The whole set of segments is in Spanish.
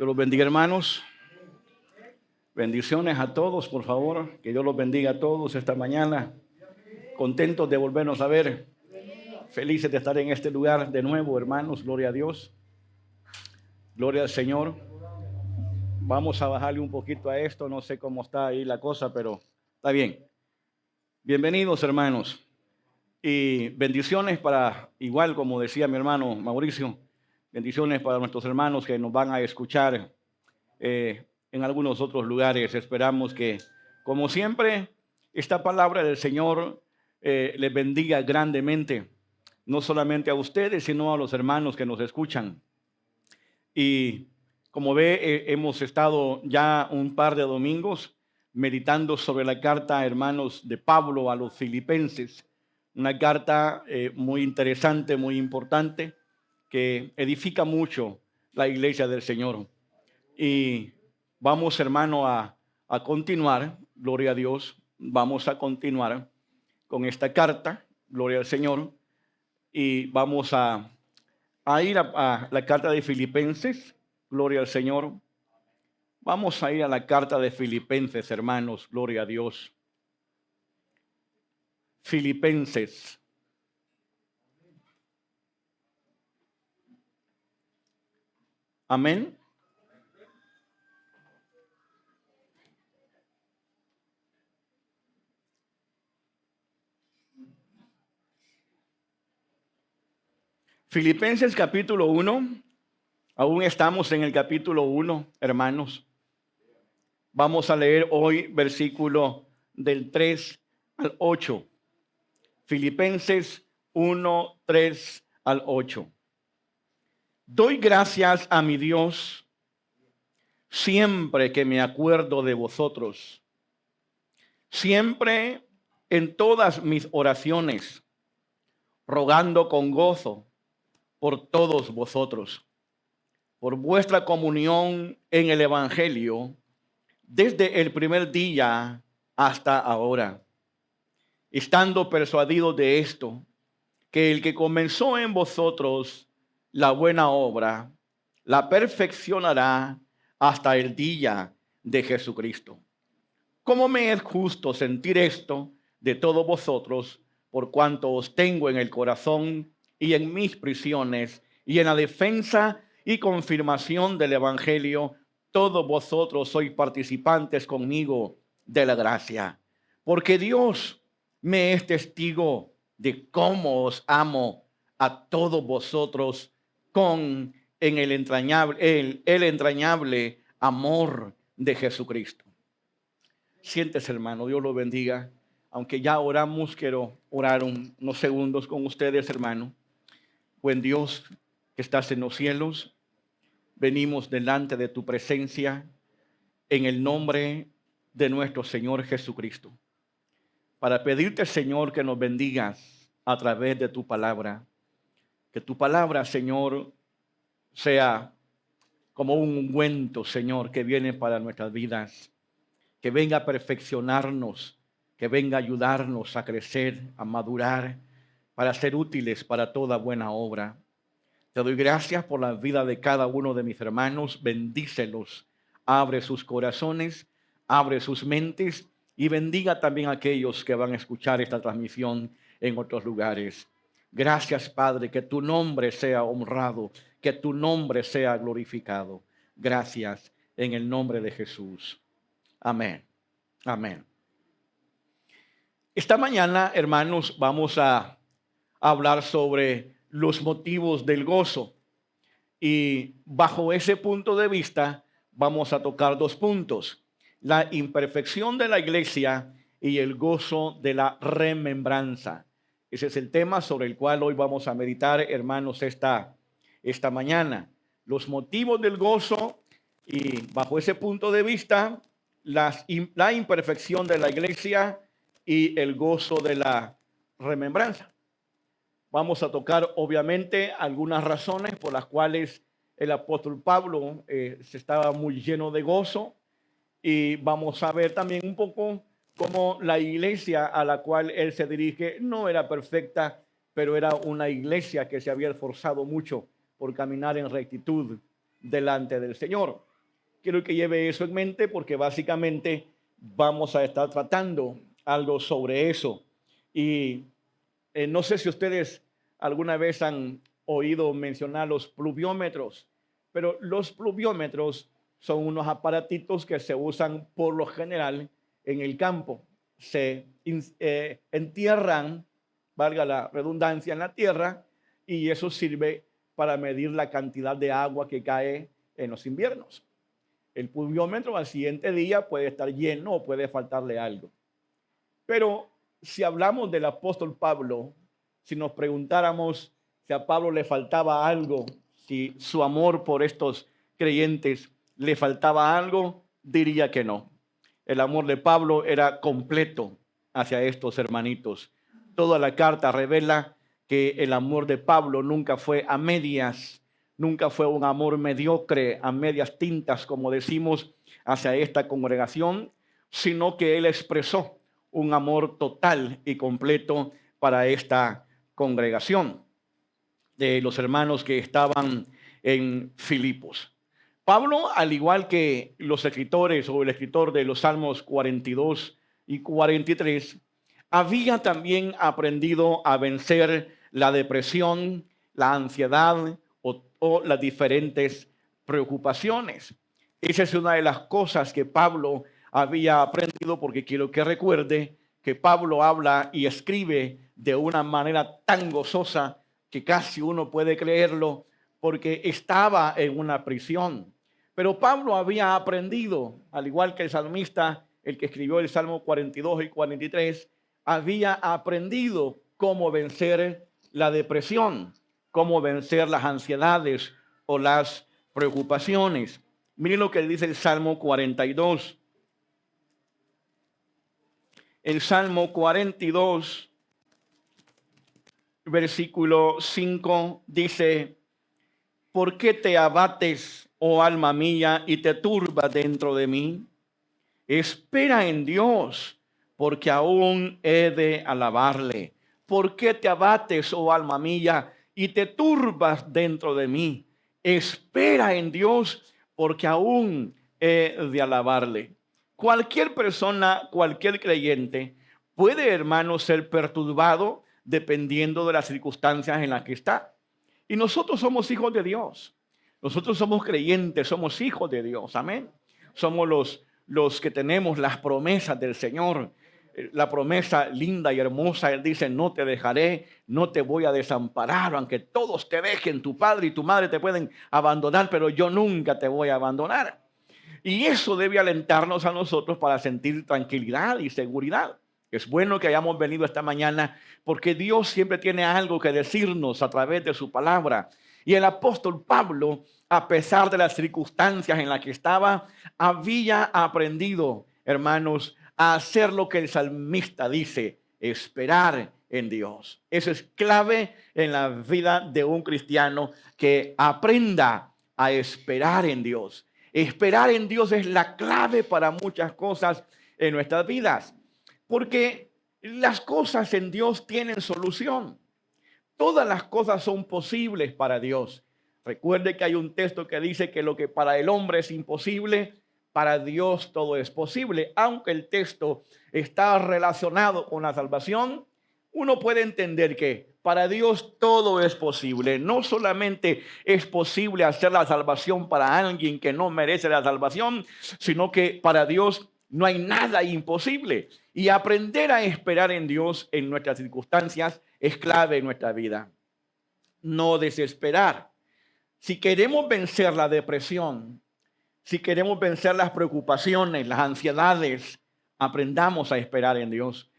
Dios los bendiga, hermanos. Bendiciones a todos, por favor. Que Dios los bendiga a todos esta mañana. Contentos de volvernos a ver. Felices de estar en este lugar de nuevo, hermanos. Gloria a Dios. Gloria al Señor. Vamos a bajarle un poquito a esto. No sé cómo está ahí la cosa, pero está bien. Bienvenidos, hermanos. Y bendiciones para, igual como decía mi hermano Mauricio, bendiciones para nuestros hermanos que nos van a escuchar en algunos otros lugares. Esperamos que, como siempre, esta palabra del Señor les bendiga grandemente, no solamente a ustedes, sino a los hermanos que nos escuchan. Y como ve, hemos estado ya un par de domingos meditando sobre la carta, hermanos, de Pablo a los Filipenses. Una carta muy interesante, muy importante, que edifica mucho la iglesia del Señor. Y vamos, hermano, a continuar, gloria a Dios, vamos a continuar con esta carta, gloria al Señor, y vamos a ir a la carta de Filipenses, gloria al Señor. Vamos a ir a la carta de Filipenses, hermanos, gloria a Dios. Filipenses. Amén. Filipenses capítulo 1. Aún estamos en el capítulo 1, hermanos. Vamos a leer hoy versículo del 3 al 8. Filipenses 1, 3 al 8. Doy gracias a mi Dios siempre que me acuerdo de vosotros. Siempre en todas mis oraciones, rogando con gozo por todos vosotros, por vuestra comunión en el Evangelio, desde el primer día hasta ahora, estando persuadido de esto, que el que comenzó en vosotros la buena obra, la perfeccionará hasta el día de Jesucristo. ¿Cómo me es justo sentir esto de todos vosotros, por cuanto os tengo en el corazón y en mis prisiones y en la defensa y confirmación del Evangelio? Todos vosotros sois participantes conmigo de la gracia, porque Dios me es testigo de cómo os amo a todos vosotros en el entrañable amor de Jesucristo. Siéntese, hermano, Dios lo bendiga. Aunque ya oramos, quiero orar unos segundos con ustedes, hermano. Buen Dios que estás en los cielos, venimos delante de tu presencia en el nombre de nuestro Señor Jesucristo, para pedirte, Señor, que nos bendigas a través de tu palabra. Que tu palabra, Señor, sea como un ungüento, Señor, que viene para nuestras vidas. Que venga a perfeccionarnos, que venga a ayudarnos a crecer, a madurar, para ser útiles para toda buena obra. Te doy gracias por la vida de cada uno de mis hermanos. Bendícelos, abre sus corazones, abre sus mentes y bendiga también a aquellos que van a escuchar esta transmisión en otros lugares. Gracias, Padre, que tu nombre sea honrado, que tu nombre sea glorificado. Gracias en el nombre de Jesús. Amén. Amén. Esta mañana, hermanos, vamos a hablar sobre los motivos del gozo. Y bajo ese punto de vista, vamos a tocar dos puntos: la imperfección de la iglesia y el gozo de la remembranza. Ese es el tema sobre el cual hoy vamos a meditar, hermanos, esta mañana. Los motivos del gozo y bajo ese punto de vista, la imperfección de la iglesia y el gozo de la remembranza. Vamos a tocar, obviamente, algunas razones por las cuales el apóstol Pablo se estaba muy lleno de gozo, y vamos a ver también un poco cómo la iglesia a la cual él se dirige no era perfecta, pero era una iglesia que se había esforzado mucho por caminar en rectitud delante del Señor. Quiero que lleve eso en mente porque básicamente vamos a estar tratando algo sobre eso. Y no sé si ustedes alguna vez han oído mencionar los pluviómetros, pero los pluviómetros son unos aparatitos que se usan por lo general en el campo. Se entierran, valga la redundancia, en la tierra, y eso sirve para medir la cantidad de agua que cae en los inviernos. El pluviómetro al siguiente día puede estar lleno o puede faltarle algo. Pero si hablamos del apóstol Pablo, si nos preguntáramos si a Pablo le faltaba algo, si su amor por estos creyentes le faltaba algo, diría que no. El amor de Pablo era completo hacia estos hermanitos. Toda la carta revela que el amor de Pablo nunca fue a medias, nunca fue un amor mediocre, a medias tintas, como decimos, hacia esta congregación, sino que él expresó un amor total y completo para esta congregación de los hermanos que estaban en Filipos. Pablo, al igual que los escritores o el escritor de los Salmos 42 y 43, había también aprendido a vencer la depresión, la ansiedad o las diferentes preocupaciones. Esa es una de las cosas que Pablo había aprendido, porque quiero que recuerde que Pablo habla y escribe de una manera tan gozosa que casi uno puede creerlo, porque estaba en una prisión. Pero Pablo había aprendido, al igual que el salmista, el que escribió el Salmo 42 y 43, había aprendido cómo vencer la depresión, cómo vencer las ansiedades o las preocupaciones. Miren lo que dice el Salmo 42. El Salmo 42, versículo 5, dice: ¿por qué te abates, oh alma mía, y te turbas dentro de mí? Espera en Dios, porque aún he de alabarle. ¿Por qué te abates, oh alma mía, y te turbas dentro de mí? Espera en Dios, porque aún he de alabarle. Cualquier persona, cualquier creyente puede, hermano, ser perturbado dependiendo de las circunstancias en las que está. Y nosotros somos hijos de Dios. Nosotros somos creyentes, somos hijos de Dios. Amén. Somos los que tenemos las promesas del Señor. La promesa linda y hermosa, Él dice: no te dejaré, no te voy a desamparar, aunque todos te dejen, tu padre y tu madre te pueden abandonar, pero yo nunca te voy a abandonar. Y eso debe alentarnos a nosotros para sentir tranquilidad y seguridad. Es bueno que hayamos venido esta mañana porque Dios siempre tiene algo que decirnos a través de su palabra. Y el apóstol Pablo, a pesar de las circunstancias en las que estaba, había aprendido, hermanos, a hacer lo que el salmista dice: esperar en Dios. Eso es clave en la vida de un cristiano, que aprenda a esperar en Dios. Esperar en Dios es la clave para muchas cosas en nuestras vidas, porque las cosas en Dios tienen solución. Todas las cosas son posibles para Dios. Recuerde que hay un texto que dice que lo que para el hombre es imposible, para Dios todo es posible. Aunque el texto está relacionado con la salvación, uno puede entender que para Dios todo es posible. No solamente es posible hacer la salvación para alguien que no merece la salvación, sino que para Dios no hay nada imposible. Y aprender a esperar en Dios en nuestras circunstancias es clave en nuestra vida. No desesperar. Si queremos vencer la depresión, si queremos vencer las preocupaciones, las ansiedades, aprendamos a esperar en Dios.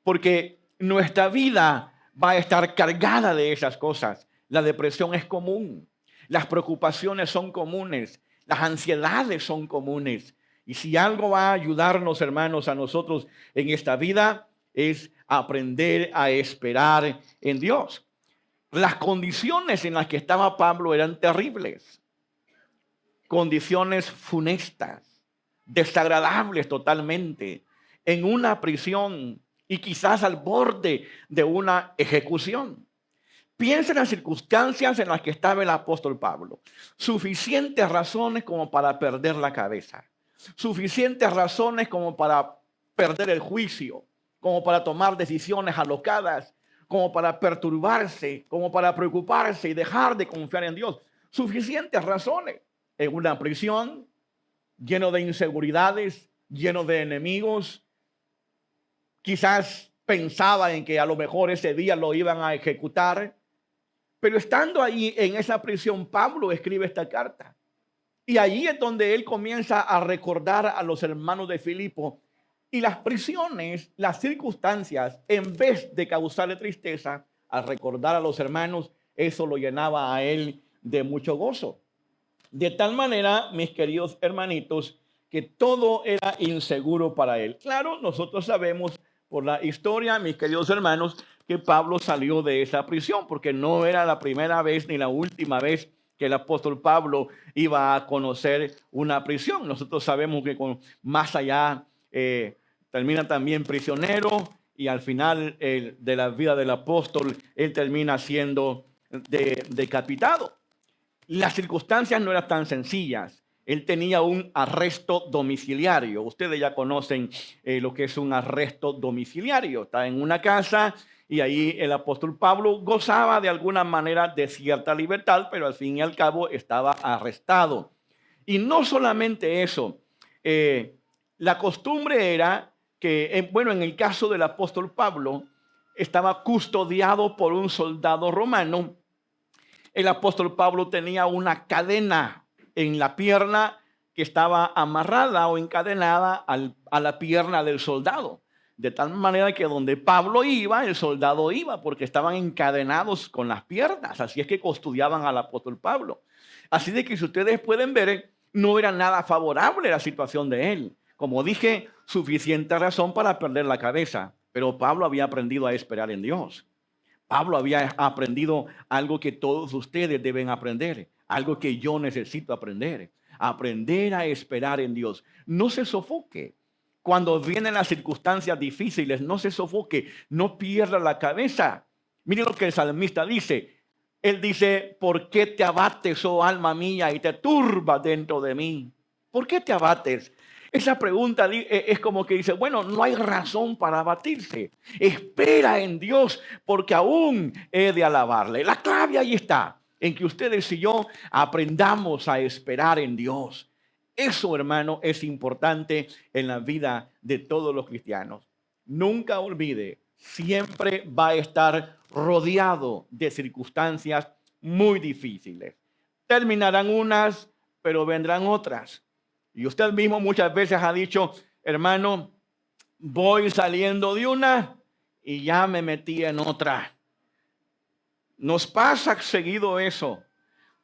Porque nuestra vida va a estar cargada de esas cosas. La depresión es común, las preocupaciones son comunes, las ansiedades son comunes. Y si algo va a ayudarnos, hermanos, a nosotros en esta vida, es aprender a esperar en Dios. Las condiciones en las que estaba Pablo eran terribles. Condiciones funestas, desagradables totalmente, en una prisión y quizás al borde de una ejecución. Piensa en las circunstancias en las que estaba el apóstol Pablo. Suficientes razones como para perder la cabeza. Suficientes razones como para perder el juicio, como para tomar decisiones alocadas, como para perturbarse, como para preocuparse y dejar de confiar en Dios. Suficientes razones. En una prisión, lleno de inseguridades, lleno de enemigos. Quizás pensaba en que a lo mejor ese día lo iban a ejecutar. Pero estando ahí en esa prisión, Pablo escribe esta carta. Y allí es donde él comienza a recordar a los hermanos de Filipo. Y las prisiones, las circunstancias, en vez de causarle tristeza, al recordar a los hermanos, eso lo llenaba a él de mucho gozo. De tal manera, mis queridos hermanitos, que todo era inseguro para él. Claro, nosotros sabemos por la historia, mis queridos hermanos, que Pablo salió de esa prisión, porque no era la primera vez ni la última vez que el apóstol Pablo iba a conocer una prisión. Nosotros sabemos que más allá termina también prisionero, y al final de la vida del apóstol, él termina siendo decapitado. Las circunstancias no eran tan sencillas. Él tenía un arresto domiciliario. Ustedes ya conocen lo que es un arresto domiciliario. Está en una casa y ahí el apóstol Pablo gozaba de alguna manera de cierta libertad, pero al fin y al cabo estaba arrestado. Y no solamente eso, la costumbre era que, bueno, en el caso del apóstol Pablo, estaba custodiado por un soldado romano. El apóstol Pablo tenía una cadena en la pierna que estaba amarrada o encadenada a la pierna del soldado. De tal manera que donde Pablo iba, el soldado iba, porque estaban encadenados con las piernas. Así es que custodiaban al apóstol Pablo. Así de que, si ustedes pueden ver, no era nada favorable la situación de él. Como dije, suficiente razón para perder la cabeza. Pero Pablo había aprendido a esperar en Dios. Pablo había aprendido algo que todos ustedes deben aprender, algo que yo necesito aprender. Aprender a esperar en Dios. No se sofoque. Cuando vienen las circunstancias difíciles, no se sofoque, no pierda la cabeza. Mire lo que el salmista dice. Él dice: ¿por qué te abates, oh alma mía, y te turbas dentro de mí? ¿Por qué te abates? Esa pregunta es como que dice, bueno, no hay razón para abatirse. Espera en Dios, porque aún he de alabarle. La clave ahí está, en que ustedes y yo aprendamos a esperar en Dios. Eso, hermano, es importante en la vida de todos los cristianos. Nunca olvide, siempre va a estar rodeado de circunstancias muy difíciles. Terminarán unas, pero vendrán otras. Y usted mismo muchas veces ha dicho, hermano, voy saliendo de una y ya me metí en otra. Nos pasa seguido eso.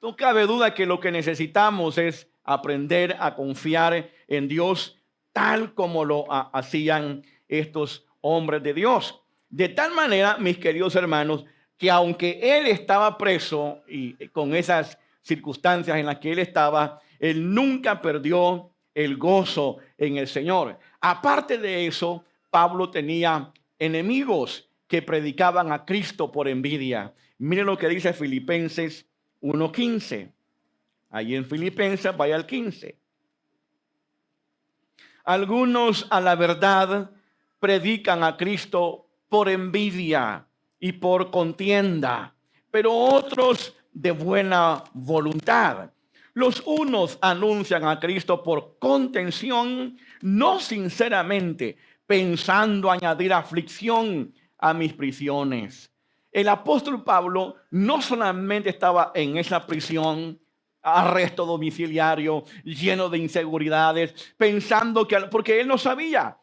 No cabe duda que lo que necesitamos es aprender a confiar en Dios tal como lo hacían estos hombres de Dios. De tal manera, mis queridos hermanos, que aunque él estaba preso y con esas circunstancias en las que él estaba, él nunca perdió el gozo en el Señor. Aparte de eso, Pablo tenía enemigos que predicaban a Cristo por envidia. Miren lo que dice Filipenses 1:15. Allí en Filipenses, vaya al 15. Algunos, a la verdad, predican a Cristo por envidia y por contienda, pero otros de buena voluntad. Los unos anuncian a Cristo por contención, no sinceramente, pensando añadir aflicción a mis prisiones. El apóstol Pablo no solamente estaba en esa prisión, arresto domiciliario, lleno de inseguridades, pensando que, porque él no sabía.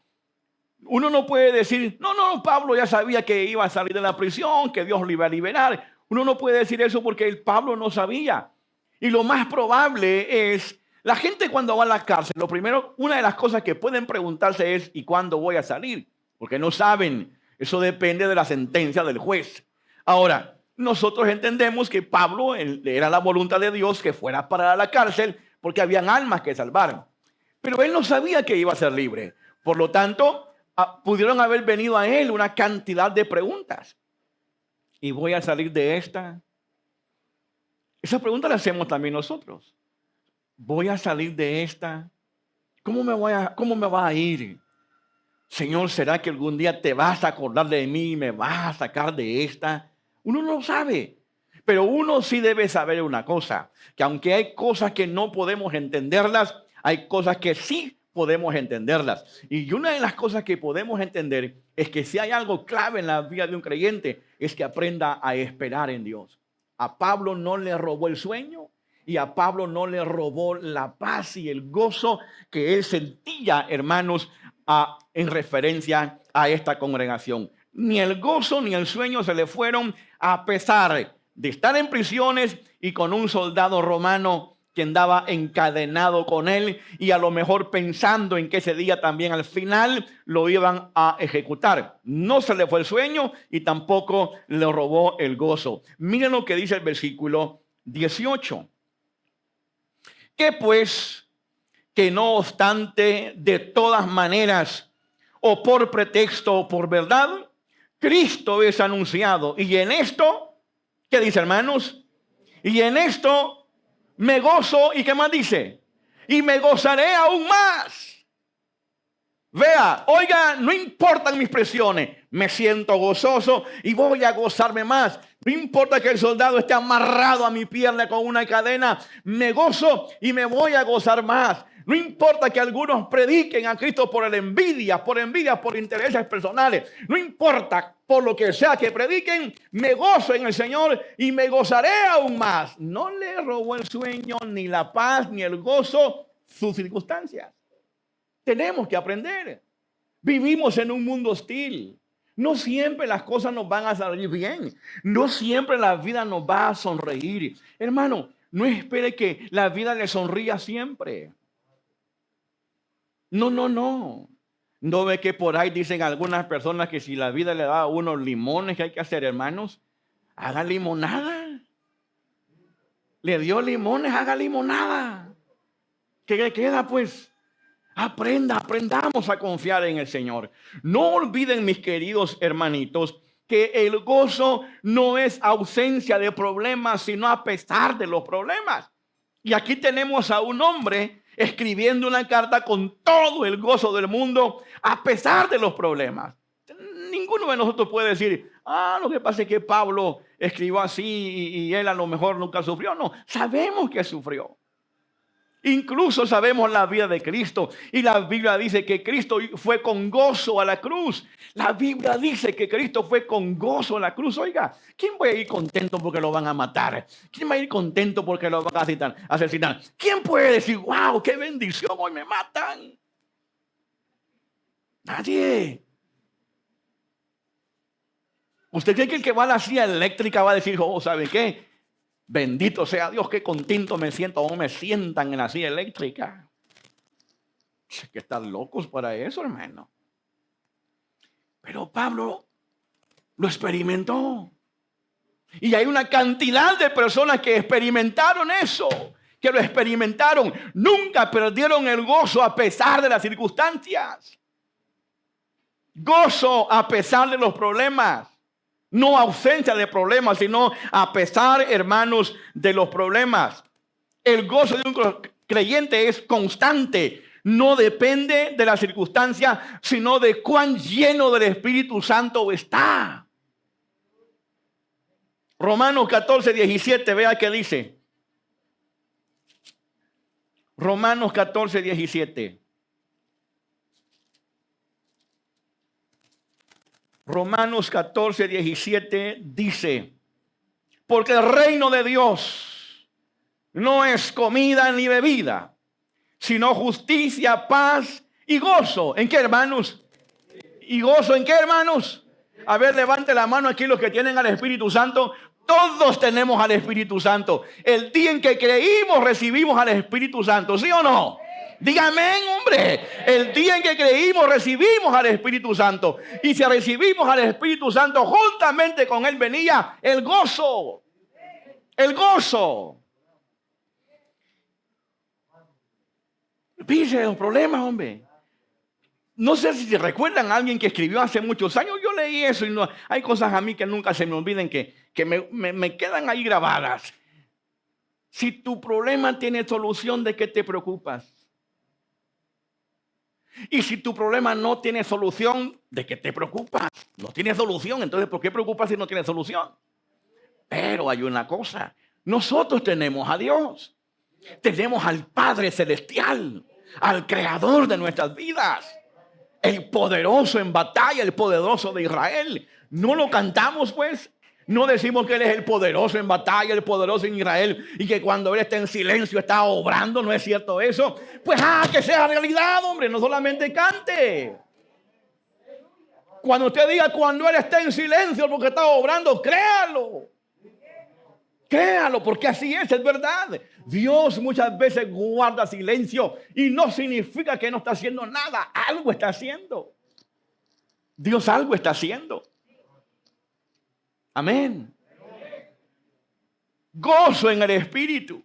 Uno no puede decir, no, Pablo ya sabía que iba a salir de la prisión, que Dios lo iba a liberar. Uno no puede decir eso porque el Pablo no sabía. Y lo más probable es, la gente cuando va a la cárcel, lo primero, una de las cosas que pueden preguntarse es, ¿y cuándo voy a salir? Porque no saben, eso depende de la sentencia del juez. Ahora, nosotros entendemos que Pablo era la voluntad de Dios que fuera para la cárcel porque habían almas que salvar. Pero él no sabía que iba a ser libre. Por lo tanto, pudieron haber venido a él una cantidad de preguntas. y voy a salir de esta. Esa pregunta la hacemos también nosotros. ¿Voy a salir de esta? ¿Cómo me va a ir? Señor, ¿será que algún día te vas a acordar de mí y me vas a sacar de esta? Uno no lo sabe. Pero uno sí debe saber una cosa, que aunque hay cosas que no podemos entenderlas, hay cosas que sí podemos entenderlas. Y una de las cosas que podemos entender es que si hay algo clave en la vida de un creyente, es que aprenda a esperar en Dios. A Pablo no le robó el sueño y a Pablo no le robó la paz y el gozo que él sentía, hermanos, en referencia a esta congregación. Ni el gozo ni el sueño se le fueron, a pesar de estar en prisiones y con un soldado romano que andaba encadenado con él y a lo mejor pensando en que ese día también al final lo iban a ejecutar. No se le fue el sueño y tampoco le robó el gozo. Miren lo que dice el versículo 18. Que pues, que no obstante, de todas maneras, o por pretexto o por verdad, Cristo es anunciado. Y en esto, ¿qué dice, hermanos? Y en esto me gozo. ¿Y qué más dice? Y me gozaré aún más. Vea, oiga, no importan mis presiones, me siento gozoso y voy a gozarme más. No importa que el soldado esté amarrado a mi pierna con una cadena, me gozo y me voy a gozar más. No importa que algunos prediquen a Cristo por envidia, por intereses personales. No importa por lo que sea que prediquen, me gozo en el Señor y me gozaré aún más. No le robó el sueño, ni la paz, ni el gozo, sus circunstancias. Tenemos que aprender. Vivimos en un mundo hostil. No siempre las cosas nos van a salir bien. No siempre la vida nos va a sonreír. Hermano, no espere que la vida le sonría siempre. No. ¿No ve que por ahí dicen algunas personas que si la vida le da a unos limones, que hay que hacer, hermanos? Haga limonada. Le dio limones, haga limonada. ¿Qué le queda, pues? Aprendamos a confiar en el Señor. No olviden, mis queridos hermanitos, que el gozo no es ausencia de problemas, sino a pesar de los problemas. Y aquí tenemos a un hombre escribiendo una carta con todo el gozo del mundo, a pesar de los problemas. Ninguno de nosotros puede decir, lo que pasa es que Pablo escribió así y él a lo mejor nunca sufrió. No, sabemos que sufrió. Incluso sabemos la vida de Cristo y la Biblia dice que Cristo fue con gozo a la cruz. La Biblia dice que Cristo fue con gozo a la cruz. Oiga, ¿quién va a ir contento porque lo van a matar? ¿Quién va a ir contento porque lo van a asesinar? ¿Quién puede decir, wow, qué bendición, hoy me matan? Nadie. ¿Usted cree que el que va a la silla eléctrica va a decir, ¿sabe qué? Bendito sea Dios, qué contento me siento, aún me sientan en la silla eléctrica? Es que están locos para eso, hermano. Pero Pablo lo experimentó. Y hay una cantidad de personas que experimentaron eso, que lo experimentaron. Nunca perdieron el gozo a pesar de las circunstancias. Gozo a pesar de los problemas. No ausencia de problemas, sino a pesar, hermanos, de los problemas. El gozo de un creyente es constante. No depende de la circunstancia, sino de cuán lleno del Espíritu Santo está. Romanos 14, 17, vea qué dice. Romanos 14, 17. Romanos 14, 17 dice, porque el reino de Dios no es comida ni bebida, sino justicia, paz y gozo. ¿En qué, hermanos? ¿Y gozo en qué, hermanos? A ver, levante la mano aquí los que tienen al Espíritu Santo. Todos tenemos al Espíritu Santo. El día en que creímos, recibimos al Espíritu Santo, ¿sí o no? Dígame, hombre. El día en que creímos, recibimos al Espíritu Santo. Y si recibimos al Espíritu Santo, juntamente con él venía el gozo. El gozo. Dice los problemas, hombre. No sé si se recuerdan a alguien que escribió hace muchos años. Yo leí eso y no, hay cosas a mí que nunca se me olviden que me quedan ahí grabadas. Si tu problema tiene solución, ¿de qué te preocupas? Y si tu problema no tiene solución, ¿de qué te preocupas? No tiene solución, entonces ¿por qué preocupas si no tiene solución? Pero hay una cosa, nosotros tenemos a Dios. Tenemos al Padre Celestial, al Creador de nuestras vidas. El poderoso en batalla, el poderoso de Israel. ¿No lo cantamos pues? No decimos que Él es el poderoso en batalla, el poderoso en Israel, y que cuando Él está en silencio está obrando. ¿No es cierto eso? Pues que sea realidad, hombre, no solamente cante. Cuando usted diga cuando Él está en silencio porque está obrando, créalo. Créalo, porque así es verdad. Dios muchas veces guarda silencio y no significa que no está haciendo nada. Algo está haciendo. Dios algo está haciendo. Amén. Gozo en el Espíritu.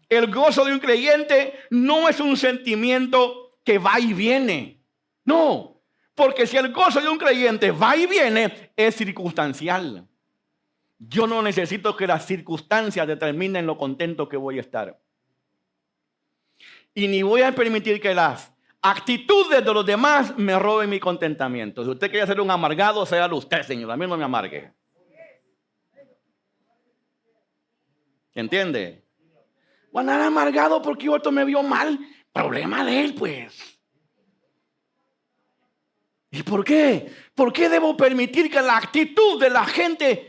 El gozo de un creyente no es un sentimiento que va y viene. No, porque si el gozo de un creyente va y viene, es circunstancial. Yo no necesito que las circunstancias determinen lo contento que voy a estar. Y ni voy a permitir que las actitudes de los demás me roben mi contentamiento. Si usted quiere ser un amargado, séalo usted, Señor. A mí no me amargue. ¿Entiende? Van a andar amargado porque otro me vio mal. Problema de él, pues. ¿Y por qué? ¿Por qué debo permitir que la actitud de la gente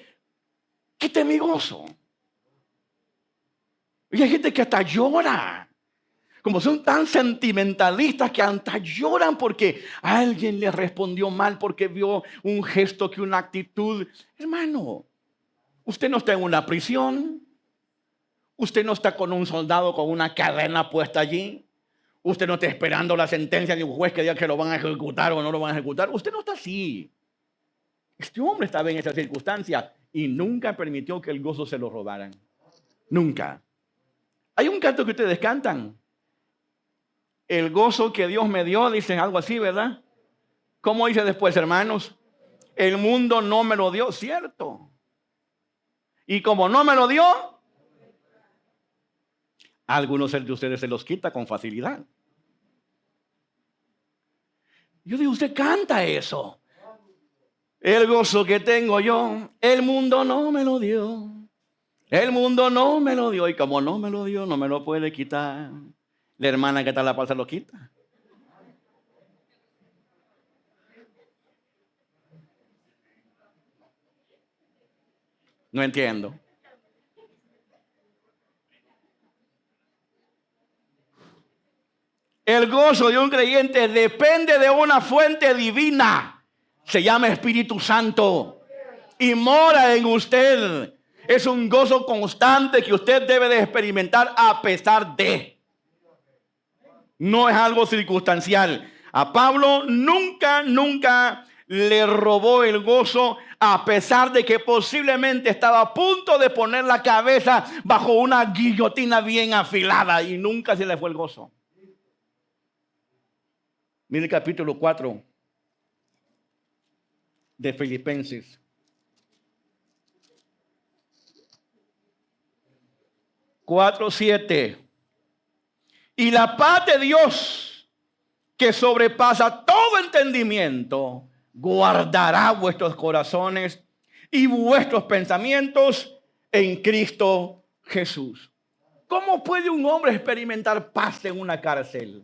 quite mi gozo? Y hay gente que hasta llora. Como son tan sentimentalistas que hasta lloran porque alguien le respondió mal, porque vio un gesto, que una actitud. Hermano, usted no está en una prisión. Usted no está con un soldado con una cadena puesta allí. Usted no está esperando la sentencia de un juez que diga que lo van a ejecutar o no lo van a ejecutar. Usted no está así. Este hombre estaba en esa circunstancia y nunca permitió que el gozo se lo robaran. Nunca. Hay un canto que ustedes cantan. El gozo que Dios me dio, dicen algo así, ¿verdad? ¿Cómo dice después, hermanos? El mundo no me lo dio, cierto. Y como no me lo dio, algunos de ustedes se los quita con facilidad. Yo digo, usted canta eso. El gozo que tengo yo, el mundo no me lo dio. El mundo no me lo dio. Y como no me lo dio, no me lo puede quitar. La hermana que está en la panza lo quita. No entiendo. El gozo de un creyente depende de una fuente divina. Se llama Espíritu Santo. Y mora en usted. Es un gozo constante que usted debe de experimentar a pesar de. No es algo circunstancial. A Pablo nunca le robó el gozo, a pesar de que posiblemente estaba a punto de poner la cabeza bajo una guillotina bien afilada y nunca se le fue el gozo. Mire el capítulo 4 de Filipenses. 4:7. Y la paz de Dios, que sobrepasa todo entendimiento, guardará vuestros corazones y vuestros pensamientos en Cristo Jesús. ¿Cómo puede un hombre experimentar paz en una cárcel?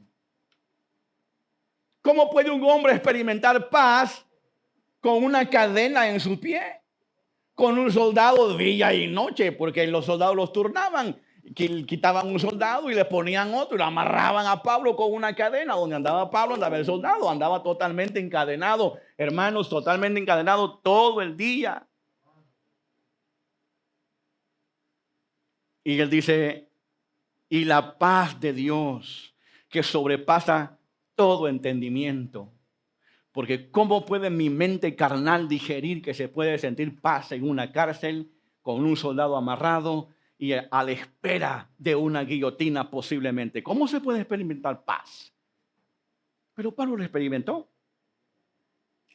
¿Cómo puede un hombre experimentar paz con una cadena en su pie? Con un soldado día y noche, porque los soldados los turnaban. Quitaban un soldado y le ponían otro y lo amarraban a Pablo con una cadena. Donde andaba Pablo andaba el soldado, andaba totalmente encadenado, hermanos, totalmente encadenado todo el día. Y él dice, y la paz de Dios que sobrepasa todo entendimiento. Porque ¿cómo puede mi mente carnal digerir que se puede sentir paz en una cárcel con un soldado amarrado y a la espera de una guillotina posiblemente? ¿Cómo se puede experimentar paz? Pero Pablo lo experimentó.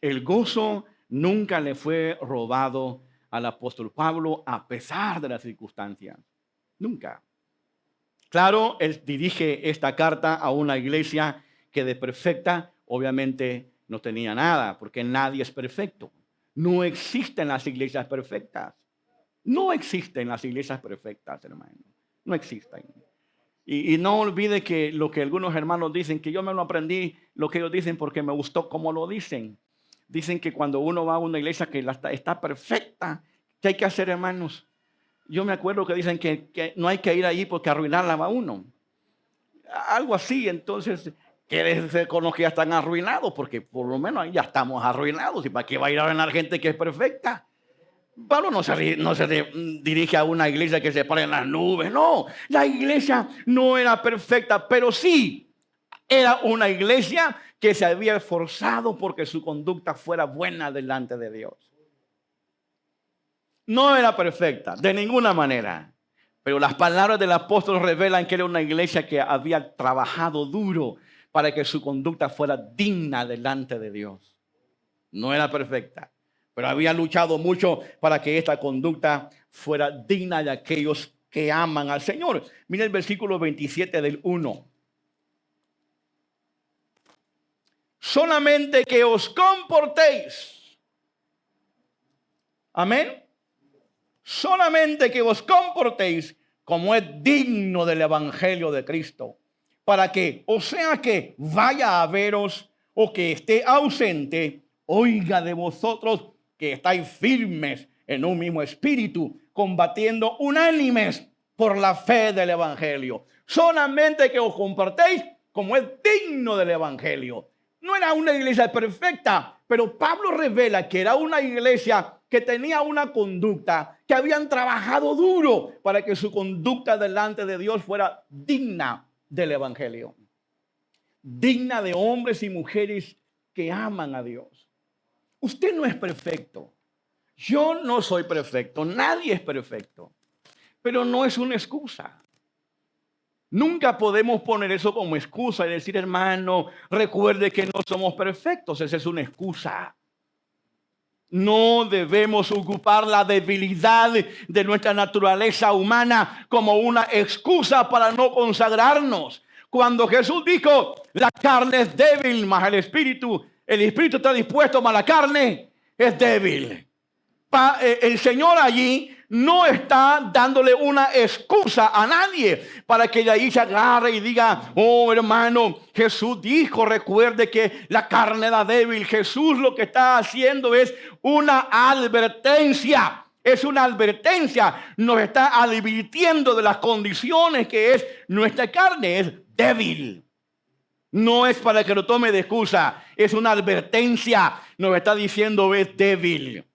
El gozo nunca le fue robado al apóstol Pablo a pesar de las circunstancias. Nunca. Claro, él dirige esta carta a una iglesia que de perfecta obviamente no tenía nada, porque nadie es perfecto. No existen las iglesias perfectas. No existen las iglesias perfectas, hermano. No existen. Y no olvide que lo que algunos hermanos dicen, que yo me lo aprendí, lo que ellos dicen porque me gustó cómo lo dicen. Dicen que cuando uno va a una iglesia que está perfecta, ¿qué hay que hacer, hermanos? Yo me acuerdo que dicen que no hay que ir allí porque arruinarla va uno. Algo así, entonces, que con los que ya están arruinados, porque por lo menos ya estamos arruinados. ¿Y para qué va a ir a arruinar gente que es perfecta? Pablo no se dirige a una iglesia que se pare en las nubes. No, la iglesia no era perfecta, pero sí era una iglesia que se había esforzado porque su conducta fuera buena delante de Dios. No era perfecta, de ninguna manera. Pero las palabras del apóstol revelan que era una iglesia que había trabajado duro para que su conducta fuera digna delante de Dios. No era perfecta, pero había luchado mucho para que esta conducta fuera digna de aquellos que aman al Señor. Mira el versículo 27 del 1. Solamente que os comportéis. Amén. Solamente que os comportéis como es digno del evangelio de Cristo, para que, o sea que vaya a veros o que esté ausente, oiga de vosotros que estáis firmes en un mismo espíritu, combatiendo unánimes por la fe del evangelio. Solamente que os comportéis como es digno del evangelio. No era una iglesia perfecta, pero Pablo revela que era una iglesia que tenía una conducta, que habían trabajado duro para que su conducta delante de Dios fuera digna del evangelio. Digna de hombres y mujeres que aman a Dios. Usted no es perfecto. Yo no soy perfecto. Nadie es perfecto. Pero no es una excusa. Nunca podemos poner eso como excusa y decir, hermano, recuerde que no somos perfectos. Esa es una excusa. No debemos ocupar la debilidad de nuestra naturaleza humana como una excusa para no consagrarnos. Cuando Jesús dijo, la carne es débil, mas el espíritu está dispuesto, mas la carne es débil. El Señor allí no está dándole una excusa a nadie para que de ahí se agarre y diga, oh hermano, Jesús dijo, recuerde que la carne era débil. Jesús lo que está haciendo es una advertencia. Es una advertencia. Nos está advirtiendo de las condiciones que es nuestra carne. Es débil. No es para que lo tome de excusa. Es una advertencia. Nos está diciendo es débil.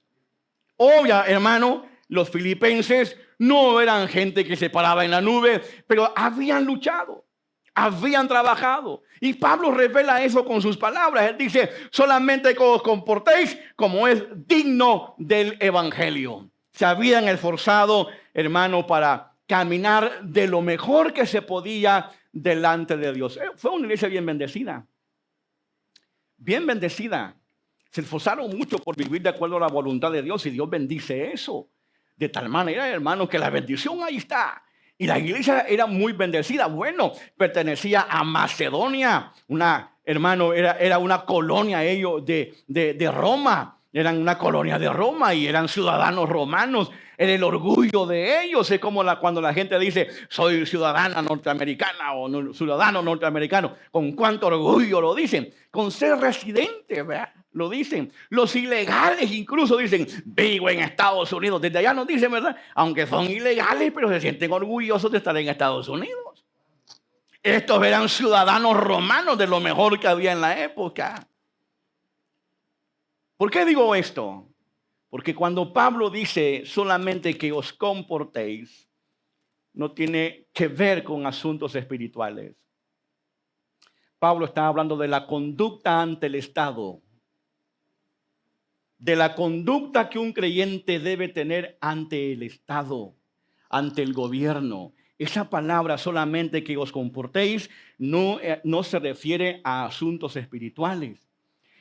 Obvio, hermano, los filipenses no eran gente que se paraba en la nube, pero habían luchado, habían trabajado. Y Pablo revela eso con sus palabras. Él dice, solamente que os comportéis como es digno del evangelio. Se habían esforzado, hermano, para caminar de lo mejor que se podía delante de Dios. Fue una iglesia bien bendecida. Bien bendecida. Se esforzaron mucho por vivir de acuerdo a la voluntad de Dios y Dios bendice eso. De tal manera, hermanos, que la bendición ahí está. Y la iglesia era muy bendecida. Bueno, pertenecía a Macedonia. Era una colonia ellos de Roma. Eran una colonia de Roma y eran ciudadanos romanos. Era el orgullo de ellos. Es como cuando la gente dice, soy ciudadana norteamericana o ciudadano norteamericano. Con cuánto orgullo lo dicen. Con ser residente, ¿verdad? Lo dicen. Los ilegales incluso dicen, vivo en Estados Unidos. Desde allá nos dicen, ¿verdad? Aunque son ilegales, pero se sienten orgullosos de estar en Estados Unidos. Estos eran ciudadanos romanos de lo mejor que había en la época. ¿Por qué digo esto? Porque cuando Pablo dice solamente que os comportéis, no tiene que ver con asuntos espirituales. Pablo está hablando de la conducta ante el Estado, de la conducta que un creyente debe tener ante el Estado, ante el gobierno. esa palabra solamente que os comportéis no se refiere a asuntos espirituales.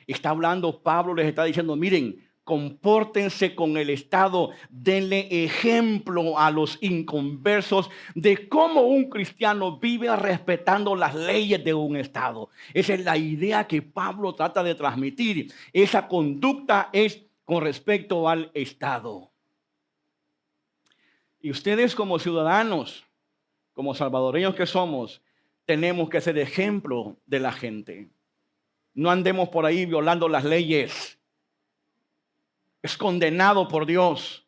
Está hablando, Pablo les está diciendo, miren, compórtense con el Estado, denle ejemplo a los inconversos de cómo un cristiano vive respetando las leyes de un Estado. Esa es la idea que Pablo trata de transmitir. Esa conducta es con respecto al Estado. Y ustedes como ciudadanos, como salvadoreños que somos, tenemos que ser ejemplo de la gente. No andemos por ahí violando las leyes. Es condenado por Dios.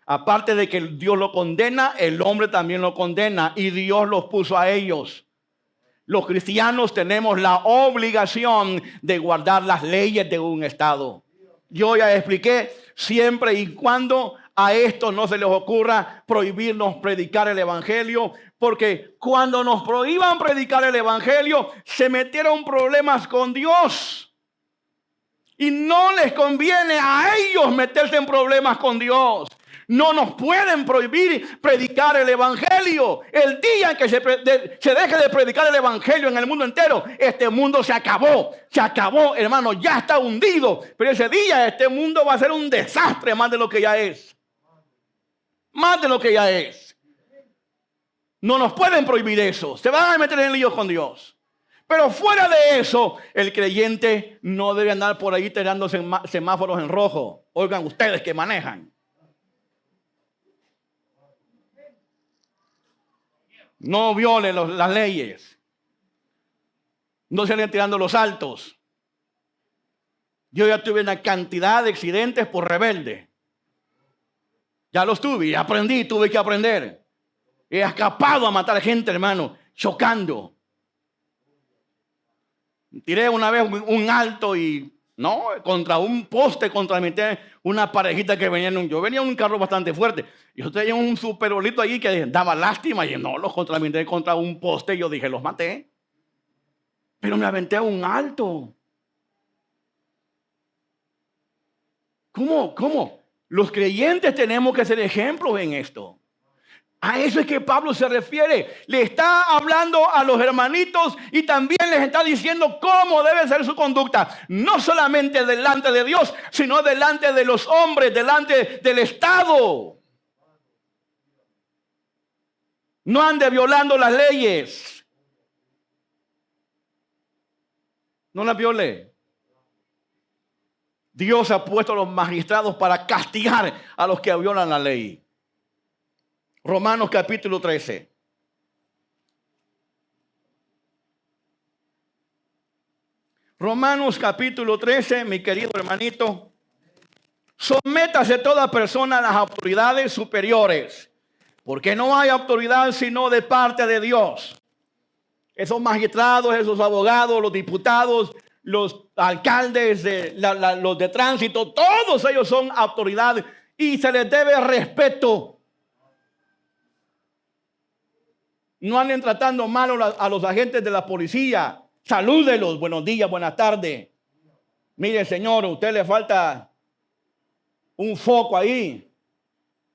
Aparte de que Dios lo condena, el hombre también lo condena y Dios los puso a ellos. Los cristianos tenemos la obligación de guardar las leyes de un Estado. Yo ya expliqué, siempre y cuando a esto no se les ocurra prohibirnos predicar el evangelio, porque cuando nos prohíban predicar el evangelio, se metieron problemas con Dios. Y no les conviene a ellos meterse en problemas con Dios. No nos pueden prohibir predicar el evangelio. El día en que se deje de predicar el evangelio en el mundo entero, este mundo se acabó. Se acabó, hermano, ya está hundido. Pero ese día este mundo va a ser un desastre más de lo que ya es. Más de lo que ya es. No nos pueden prohibir eso. Se van a meter en líos con Dios. Pero fuera de eso, el creyente no debe andar por ahí tirando semáforos en rojo. Oigan ustedes que manejan. No viole las leyes. No se anden tirando los saltos. Yo ya tuve una cantidad de accidentes por rebelde. Ya los tuve, aprendí, tuve que aprender. He escapado a matar gente, hermano, chocando. Tiré una vez un alto y no, contra un poste, contra una parejita que venía yo venía en un carro bastante fuerte. Y yo tenía un superolito allí que daba lástima y no, los contraminté contra un poste y yo dije, los maté. Pero me aventé a un alto. ¿Cómo? Los creyentes tenemos que ser ejemplos en esto. A eso es que Pablo se refiere. Le está hablando a los hermanitos y también les está diciendo cómo debe ser su conducta. No solamente delante de Dios, sino delante de los hombres, delante del Estado. No ande violando las leyes. No las viole. Dios ha puesto a los magistrados para castigar a los que violan la ley. Romanos capítulo 13. Romanos capítulo 13, mi querido hermanito. Sométase toda persona a las autoridades superiores, porque no hay autoridad sino de parte de Dios. Esos magistrados, esos abogados, los diputados, los alcaldes, los de tránsito, todos ellos son autoridad y se les debe respeto. No anden tratando mal a los agentes de la policía. Salúdelos, buenos días, buenas tardes. Mire, señor, a usted le falta un foco ahí.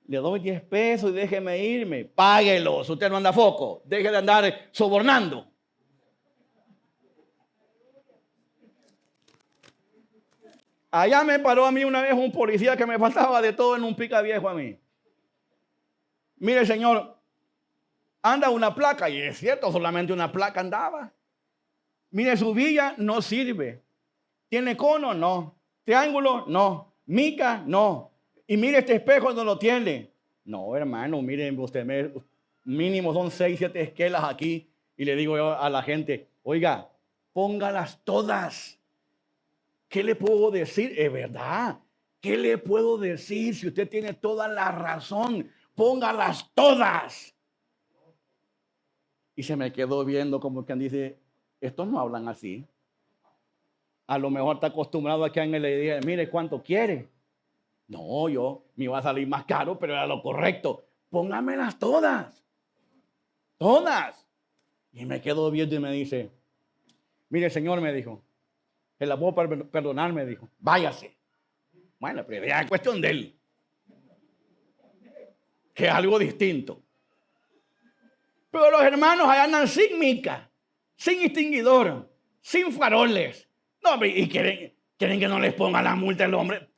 Le doy 10 pesos y déjeme irme. Páguelos, usted no anda foco. Deje de andar sobornando. Allá me paró a mí una vez un policía que me faltaba de todo en un pica viejo a mí. Mire, señor, anda una placa, y es cierto, solamente una placa andaba. Mire, su villa no sirve. ¿Tiene cono? No. ¿Triángulo? No. ¿Mica? No. Y mire, este espejo no lo tiene. No, hermano, miren, usted mínimo son 6, 7 esquelas aquí. Y le digo yo a la gente, oiga, póngalas todas. ¿Qué le puedo decir? Es verdad. ¿Qué le puedo decir si usted tiene toda la razón? Póngalas todas. Y se me quedó viendo como quien dice, estos no hablan así. A lo mejor está acostumbrado a que alguien le diga, mire, ¿cuánto quiere? No, me iba a salir más caro, pero era lo correcto. Póngamelas todas. Todas. Y me quedó viendo y me dice, mire, señor, me dijo, se la puedo perdonar, me dijo, váyase. Bueno, pero ya es cuestión de él. Que es algo distinto. Pero los hermanos allá andan sin mica, sin extinguidor, sin faroles. No, hombre, y quieren que no les pongan la multa al hombre.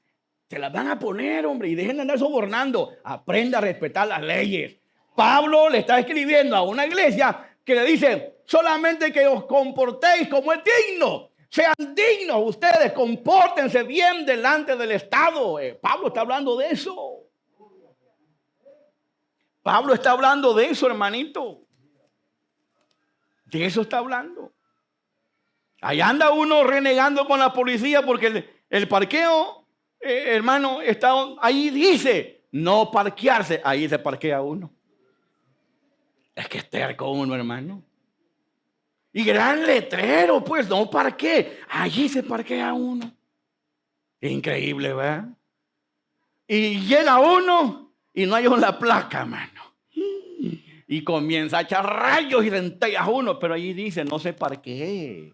Se las van a poner, hombre, y dejen de andar sobornando. Aprenda a respetar las leyes. Pablo le está escribiendo a una iglesia que le dice, solamente que os comportéis como es digno. Sean dignos ustedes, compórtense bien delante del Estado. Pablo está hablando de eso. Pablo está hablando de eso, hermanito. De eso está hablando. Ahí anda uno renegando con la policía porque el parqueo, hermano, está ahí dice no parquearse. Ahí se parquea uno. Es que es terco uno, hermano. Y gran letrero, pues, no parquee. Allí se parquea uno. Increíble, ¿verdad? Y llega uno y no hay una placa, hermano. Y comienza a echar rayos y centellas uno, pero allí dice, no se parquee.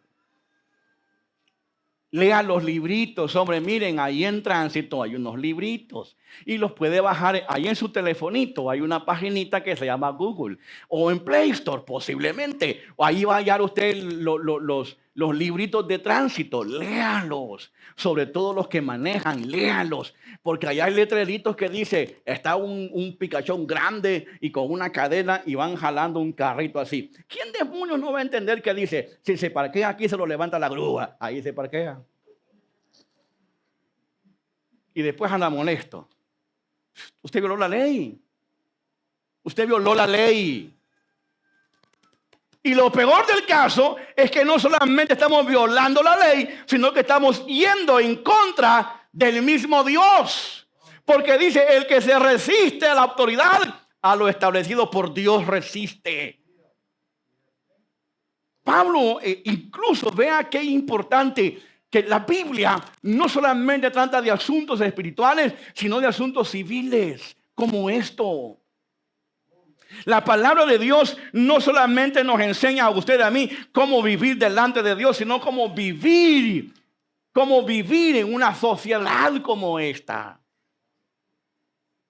Lea los libritos, hombre, miren, ahí en tránsito hay unos libritos y los puede bajar ahí en su telefonito. Hay una paginita que se llama Google o en Play Store posiblemente. O ahí va a hallar usted los libritos de tránsito, léalos. Sobre todo los que manejan, léalos. Porque allá hay letreritos que dice, está un picachón grande y con una cadena y van jalando un carrito así. ¿Quién demonios no va a entender que dice, si se parquea aquí se lo levanta la grúa? Ahí se parquea. Y después anda molesto. Usted violó la ley. Usted violó la ley. Y lo peor del caso es que no solamente estamos violando la ley, sino que estamos yendo en contra del mismo Dios. Porque dice, el que se resiste a la autoridad, a lo establecido por Dios resiste. Pablo incluso vea qué importante que la Biblia no solamente trata de asuntos espirituales, sino de asuntos civiles como esto. La palabra de Dios no solamente nos enseña a usted y a mí cómo vivir delante de Dios, sino cómo vivir en una sociedad como esta.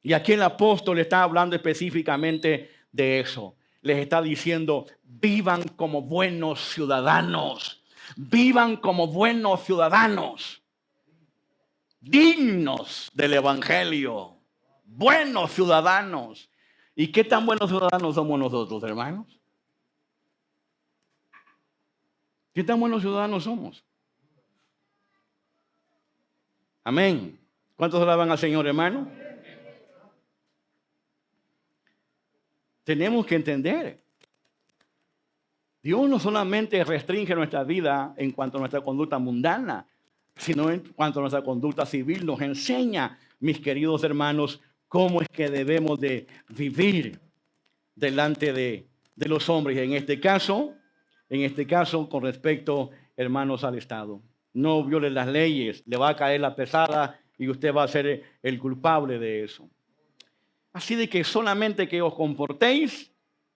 Y aquí el apóstol está hablando específicamente de eso. Les está diciendo, vivan como buenos ciudadanos. Vivan como buenos ciudadanos. Dignos del evangelio. Buenos ciudadanos. ¿Y qué tan buenos ciudadanos somos nosotros, hermanos? ¿Qué tan buenos ciudadanos somos? Amén. ¿Cuántos alaban al Señor, hermano? Tenemos que entender. Dios no solamente restringe nuestra vida en cuanto a nuestra conducta mundana, sino en cuanto a nuestra conducta civil. Nos enseña, mis queridos hermanos, cómo es que debemos de vivir delante de los hombres. En este caso, con respecto, hermanos, al Estado. No viole las leyes, le va a caer la pesada y usted va a ser el culpable de eso. Así de que solamente que os comportéis,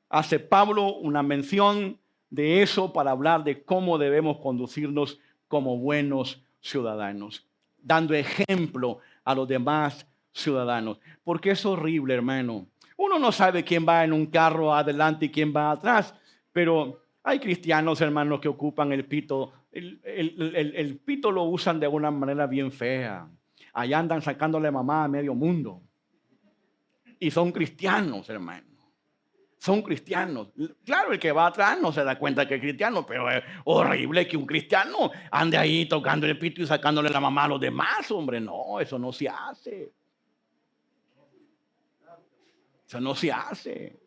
hace Pablo una mención de eso para hablar de cómo debemos conducirnos como buenos ciudadanos, dando ejemplo a los demás ciudadanos. Porque es horrible, hermano. Uno no sabe quién va en un carro adelante y quién va atrás, pero hay cristianos, hermanos, que ocupan el pito. El pito lo usan de una manera bien fea. Allá andan sacándole mamá a medio mundo. Y son cristianos, hermano. Son cristianos. Claro, el que va atrás no se da cuenta que es cristiano, pero es horrible que un cristiano ande ahí tocando el pito y sacándole la mamá a los demás, hombre. No, eso no se hace. Eso no se hace.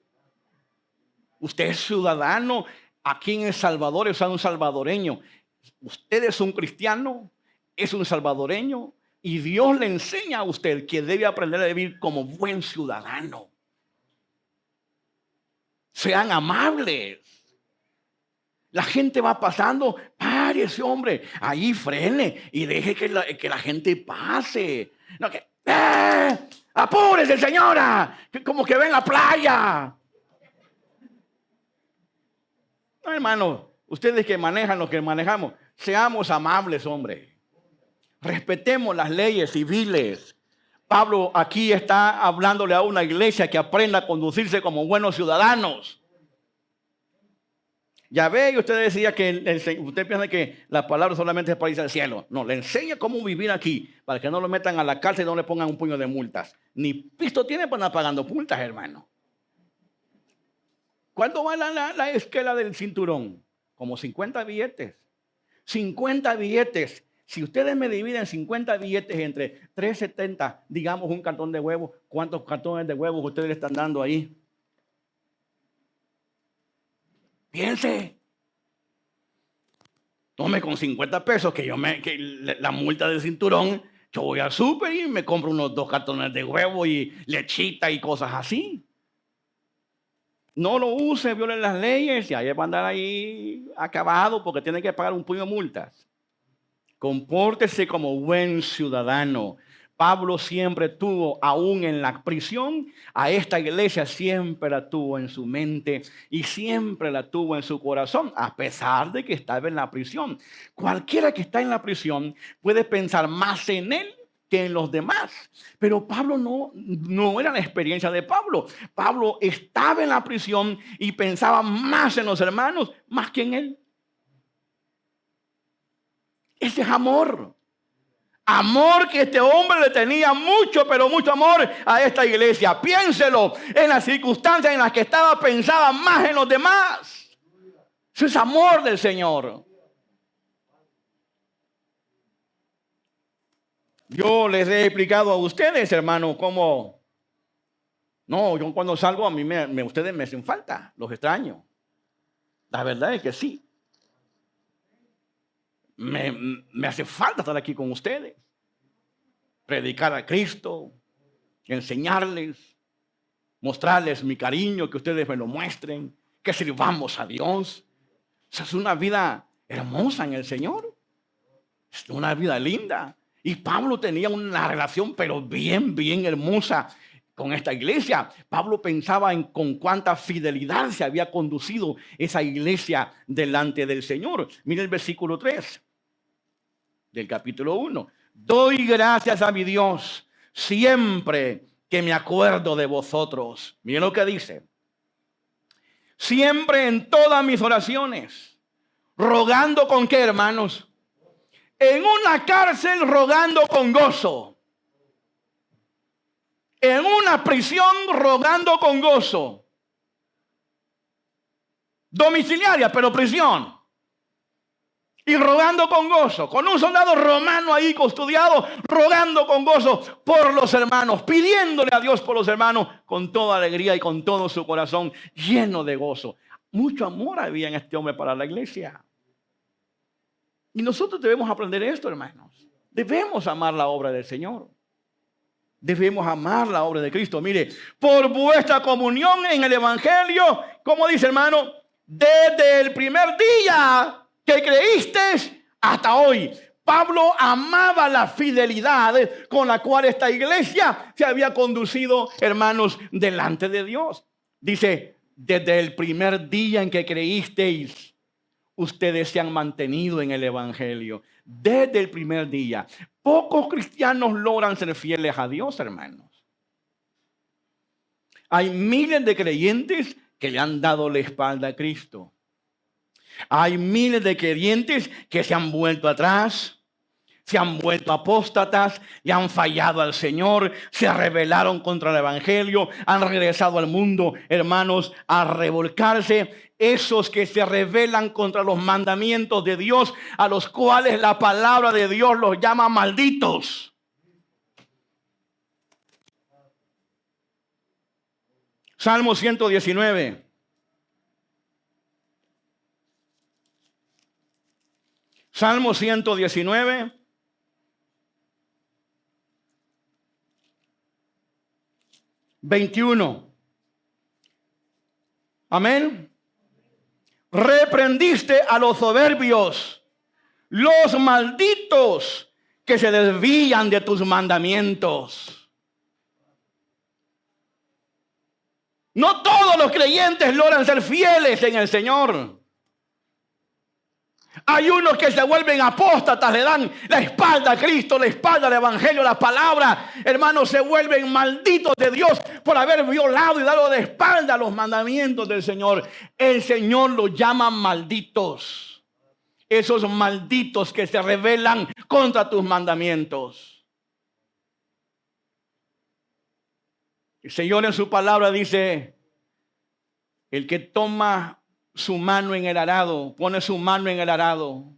Usted es ciudadano aquí en El Salvador, es un salvadoreño. Usted es un cristiano, es un salvadoreño. Y Dios le enseña a usted que debe aprender a vivir como buen ciudadano. Sean amables. La gente va pasando, párese, hombre, ahí frene y deje que la gente pase. No, que, apúrese, señora, que como que ve en la playa. No, hermano, ustedes que manejan lo que manejamos, seamos amables, hombre. Respetemos las leyes civiles. Pablo aquí está hablándole a una iglesia que aprenda a conducirse como buenos ciudadanos. Ya ve, y usted decía que usted piensa que la palabra solamente es para irse al cielo. No, le enseña cómo vivir aquí, para que no lo metan a la cárcel y no le pongan un puño de multas. Ni pisto tiene para andar pagando multas, hermano. ¿Cuánto vale la esquela del cinturón? Como 50 billetes. 50 billetes. Si ustedes me dividen 50 billetes entre 3.70, digamos un cartón de huevos, ¿cuántos cartones de huevos ustedes le están dando ahí? Piense. Tome con 50 pesos que la multa del cinturón, yo voy al súper y me compro unos 2 cartones de huevo y lechita y cosas así. No lo use, violen las leyes y ahí va a andar ahí acabado porque tiene que pagar un puño de multas. Compórtese como buen ciudadano. Pablo siempre tuvo, aún en la prisión, a esta iglesia siempre la tuvo en su mente y siempre la tuvo en su corazón, a pesar de que estaba en la prisión. Cualquiera que está en la prisión puede pensar más en él que en los demás. Pero Pablo no era la experiencia de Pablo. Pablo estaba en la prisión y pensaba más en los hermanos, más que en él. Ese es amor. Amor que este hombre le tenía mucho, pero mucho amor a esta iglesia. Piénselo en las circunstancias en las que estaba, pensaba más en los demás. Eso es amor del Señor. Yo les he explicado a ustedes, hermano, cómo... No, yo cuando salgo a mí ustedes me hacen falta, los extraño. La verdad es que sí. Me hace falta estar aquí con ustedes. Predicar a Cristo, enseñarles, mostrarles mi cariño, que ustedes me lo muestren, que sirvamos a Dios. Esa es una vida hermosa en el Señor. Es una vida linda. Y Pablo tenía una relación, pero bien, bien hermosa con esta iglesia. Pablo pensaba en con cuánta fidelidad se había conducido esa iglesia delante del Señor. Mire el versículo 3 del capítulo 1. Doy gracias a mi Dios siempre que me acuerdo de vosotros. Miren lo que dice. Siempre en todas mis oraciones, rogando con qué, hermanos. En una cárcel rogando con gozo. En una prisión rogando con gozo. Domiciliaria, pero prisión. Y rogando con gozo, con un soldado romano ahí custodiado, rogando con gozo por los hermanos, pidiéndole a Dios por los hermanos con toda alegría y con todo su corazón lleno de gozo. Mucho amor había en este hombre para la iglesia. Y nosotros debemos aprender esto, hermanos. Debemos amar la obra del Señor. Debemos amar la obra de Cristo. Mire, por vuestra comunión en el Evangelio, como dice, hermano, desde el primer día que creíste hasta hoy. Pablo amaba la fidelidad con la cual esta iglesia se había conducido, hermanos, delante de Dios. Dice, desde el primer día en que creísteis, ustedes se han mantenido en el Evangelio. Desde el primer día. Pocos cristianos logran ser fieles a Dios, hermanos. Hay miles de creyentes que le han dado la espalda a Cristo. Hay miles de creyentes que se han vuelto atrás, se han vuelto apóstatas, le han fallado al Señor, se rebelaron contra el Evangelio, han regresado al mundo, hermanos, a revolcarse. Esos que se rebelan contra los mandamientos de Dios, a los cuales la palabra de Dios los llama malditos. Salmo 119. Salmo 119. (21) Amén. Reprendiste a los soberbios, los malditos que se desvían de tus mandamientos. No todos los creyentes logran ser fieles en el Señor. Hay unos que se vuelven apóstatas, le dan la espalda a Cristo, la espalda al Evangelio, la palabra. Hermanos, se vuelven malditos de Dios por haber violado y dado de espalda a los mandamientos del Señor. El Señor los llama malditos. Esos malditos que se rebelan contra tus mandamientos. El Señor en su palabra dice: el que toma su mano en el arado, pone su mano en el arado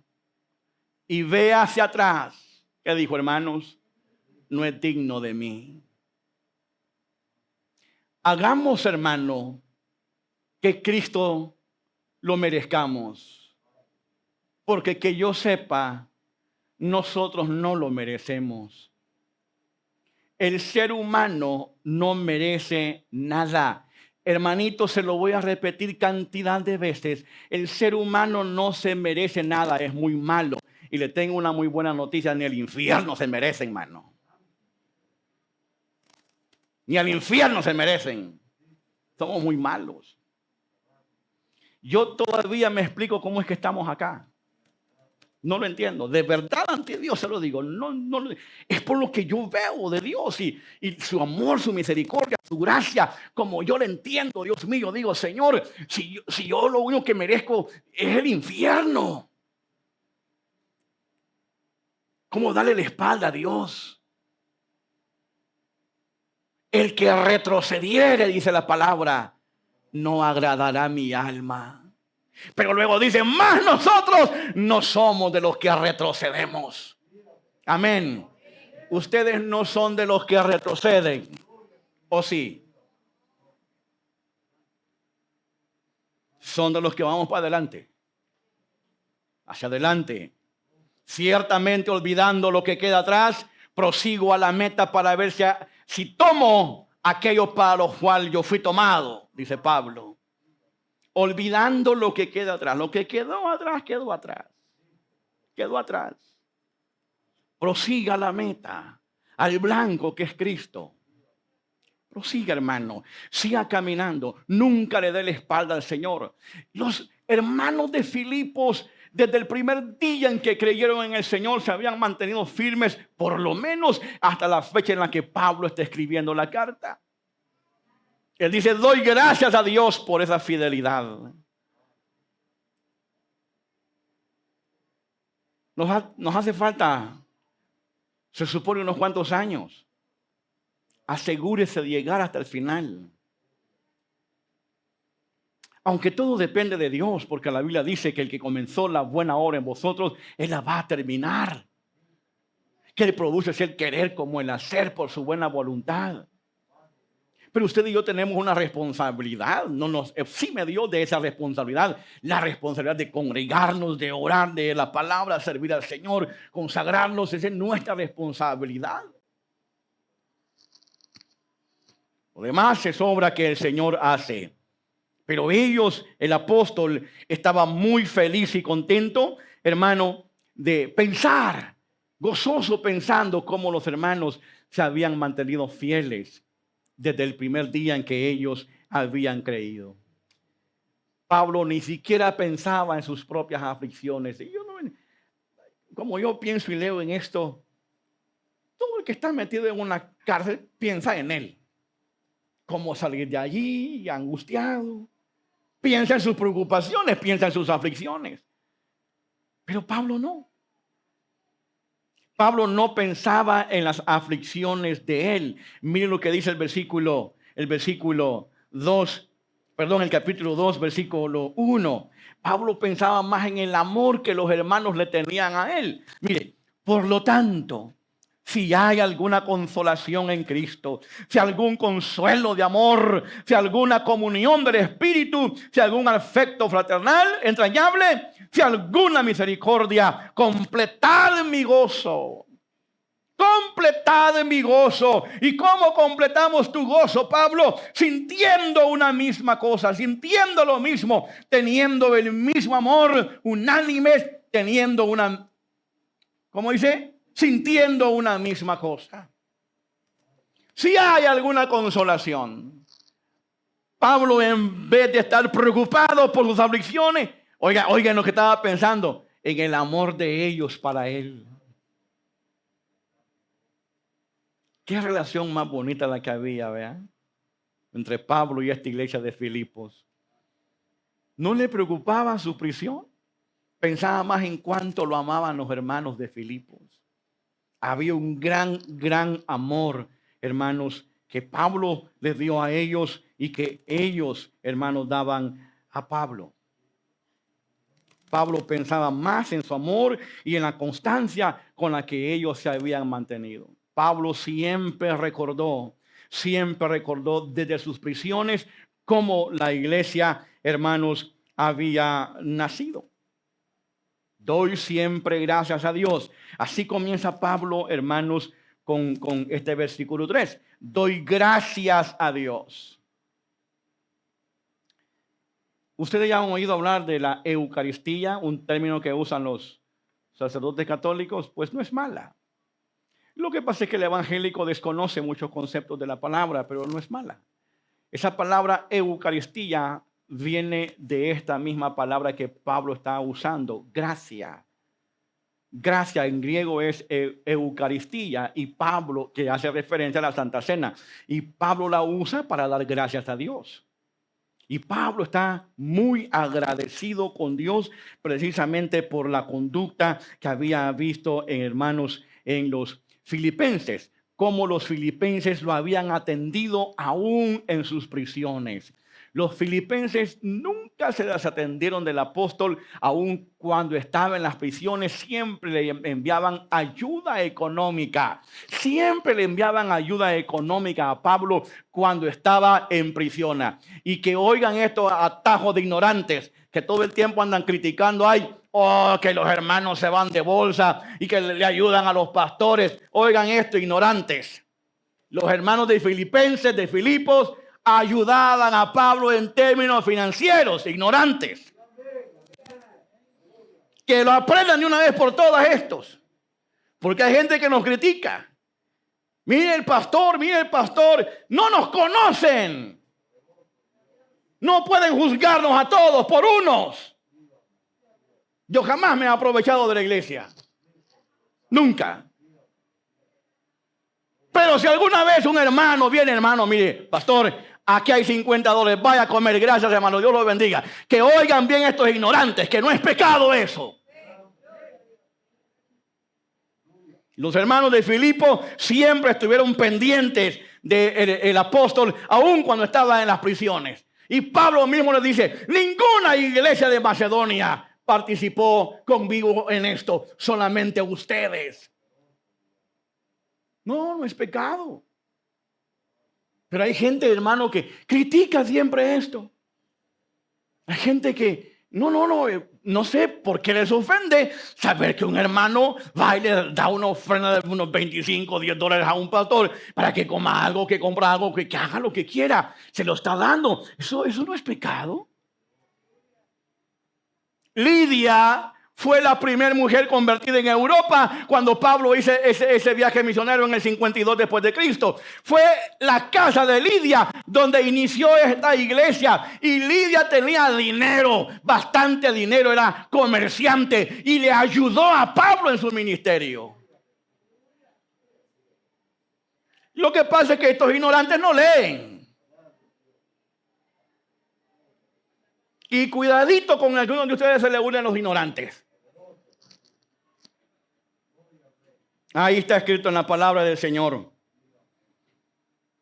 y ve hacia atrás, ¿qué dijo, hermanos? No es digno de mí. Hagamos, hermano, que Cristo lo merezcamos, porque que yo sepa, nosotros no lo merecemos. El ser humano no merece nada. Hermanito, se lo voy a repetir cantidad de veces. El ser humano no se merece nada, es muy malo. Y le tengo una muy buena noticia: ni el infierno se merecen, hermano. Ni al infierno se merecen. Somos muy malos. Yo todavía me explico cómo es que estamos acá. No lo entiendo. De verdad, ante Dios se lo digo. No, es por lo que yo veo de Dios y su amor, su misericordia, su gracia. Como yo lo entiendo, Dios mío, digo: Señor, si yo lo único que merezco es el infierno. ¿Cómo darle la espalda a Dios? El que retrocediere, dice la palabra, no agradará a mi alma. Pero luego dice: más nosotros no somos de los que retrocedemos. Amén. Ustedes no son de los que retroceden, ¿o sí? Son de los que vamos para adelante. Hacia adelante. Ciertamente, olvidando lo que queda atrás, prosigo a la meta para ver si tomo aquello para lo cual yo fui tomado, dice Pablo. Olvidando lo que queda atrás. Lo que quedó atrás, quedó atrás. Quedó atrás. Prosiga la meta, al blanco que es Cristo. Prosiga, hermano. Siga caminando. Nunca le dé la espalda al Señor. Los hermanos de Filipos, desde el primer día en que creyeron en el Señor, se habían mantenido firmes, por lo menos hasta la fecha en la que Pablo está escribiendo la carta. Él dice: doy gracias a Dios por esa fidelidad. Nos hace falta, se supone, unos cuantos años. Asegúrese de llegar hasta el final. Aunque todo depende de Dios, porque la Biblia dice que el que comenzó la buena obra en vosotros, Él la va a terminar. Que Él produce es el querer como el hacer por su buena voluntad. Pero usted y yo tenemos una responsabilidad. No nos exime Dios de esa responsabilidad. La responsabilidad de congregarnos, de orar, de la palabra, servir al Señor, consagrarnos. Esa es nuestra responsabilidad. Lo demás es obra que el Señor hace. Pero ellos, el apóstol, estaba muy feliz y contento, hermano, de pensar, gozoso pensando cómo los hermanos se habían mantenido fieles desde el primer día en que ellos habían creído. Pablo ni siquiera pensaba en sus propias aflicciones. Como yo pienso y leo en esto, todo el que está metido en una cárcel piensa en él. Cómo salir de allí angustiado. Piensa en sus preocupaciones, piensa en sus aflicciones. Pero Pablo no. Pablo no pensaba en las aflicciones de él. Miren lo que dice el capítulo 2, versículo 1. Pablo pensaba más en el amor que los hermanos le tenían a él. Mire, por lo tanto, si hay alguna consolación en Cristo, si algún consuelo de amor, si alguna comunión del Espíritu, si algún afecto fraternal entrañable, si alguna misericordia, completad mi gozo. Completad mi gozo. ¿Y cómo completamos tu gozo, Pablo? Sintiendo una misma cosa, sintiendo lo mismo, teniendo el mismo amor, unánimes, teniendo una, ¿cómo dice? Sintiendo una misma cosa. Si hay alguna consolación, Pablo, en vez de estar preocupado por sus aflicciones, oigan lo que estaba pensando, en el amor de ellos para Él. Qué relación más bonita la que había, ¿vean? Entre Pablo y esta iglesia de Filipos. No le preocupaba su prisión. Pensaba más en cuánto lo amaban los hermanos de Filipos. Había un gran amor, hermanos, que Pablo les dio a ellos y que ellos, hermanos, daban a Pablo. Pablo pensaba más en su amor y en la constancia con la que ellos se habían mantenido. Pablo siempre recordó desde sus prisiones cómo la iglesia, hermanos, había nacido. Doy siempre gracias a Dios. Así comienza Pablo, hermanos, con este versículo 3. Doy gracias a Dios. Ustedes ya han oído hablar de la Eucaristía, un término que usan los sacerdotes católicos, pues no es mala. Lo que pasa es que el evangélico desconoce muchos conceptos de la palabra, pero no es mala. Esa palabra Eucaristía viene de esta misma palabra que Pablo está usando, gracia. Gracia en griego es Eucaristía y Pablo, que hace referencia a la Santa Cena, y Pablo la usa para dar gracias a Dios. Y Pablo está muy agradecido con Dios precisamente por la conducta que había visto en hermanos en los filipenses, como los filipenses lo habían atendido aún en sus prisiones. Los filipenses nunca se desatendieron del apóstol, aun cuando estaba en las prisiones, siempre le enviaban ayuda económica. Siempre le enviaban ayuda económica a Pablo cuando estaba en prisión. Y que oigan estos atajos de ignorantes que todo el tiempo andan criticando, que los hermanos se van de bolsa y que le ayudan a los pastores. Oigan esto, ignorantes. Los hermanos de Filipenses, de Filipos, ayudaban a Pablo en términos financieros, ignorantes. Que lo aprendan de una vez por todas estos. Porque hay gente que nos critica. Mire el pastor, no nos conocen. No pueden juzgarnos a todos por unos. Yo jamás me he aprovechado de la iglesia. Nunca. Pero si alguna vez un hermano viene, hermano, mire, pastor, aquí hay $50, vaya a comer, gracias hermano, Dios los bendiga. Que oigan bien estos ignorantes, que no es pecado eso. Los hermanos de Filipo siempre estuvieron pendientes del apóstol, aun cuando estaba en las prisiones. Y Pablo mismo les dice, ninguna iglesia de Macedonia participó conmigo en esto, solamente ustedes. No es pecado. Pero hay gente, hermano, que critica siempre esto. Hay gente que, no sé por qué les ofende saber que un hermano va y le da una ofrenda de unos $25, $10 a un pastor para que coma algo, que compra algo, que haga lo que quiera. Se lo está dando. Eso no es pecado. Lidia fue la primera mujer convertida en Europa cuando Pablo hizo ese viaje misionero en el 52 después de Cristo. Fue la casa de Lidia donde inició esta iglesia. Y Lidia tenía dinero, bastante dinero, era comerciante y le ayudó a Pablo en su ministerio. Lo que pasa es que estos ignorantes no leen. Y cuidadito con algunos de ustedes se le unen los ignorantes. Ahí está escrito en la palabra del Señor.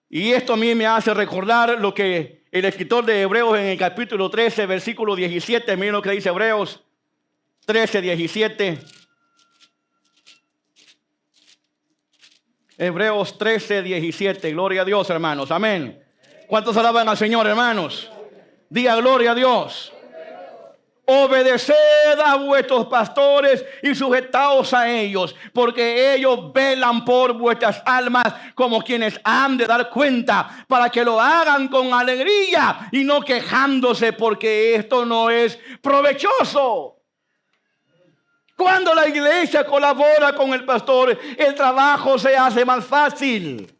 Y esto a mí me hace recordar lo que el escritor de Hebreos en el capítulo 13, versículo 17, miren lo que dice Hebreos 13, 17. Hebreos 13, 17. Gloria a Dios, hermanos. Amén. ¿Cuántos alaban al Señor, hermanos? Diga gloria a Dios. Obedeced a vuestros pastores y sujetaos a ellos, porque ellos velan por vuestras almas como quienes han de dar cuenta, para que lo hagan con alegría y no quejándose, porque esto no es provechoso. Cuando la iglesia colabora con el pastor, el trabajo se hace más fácil.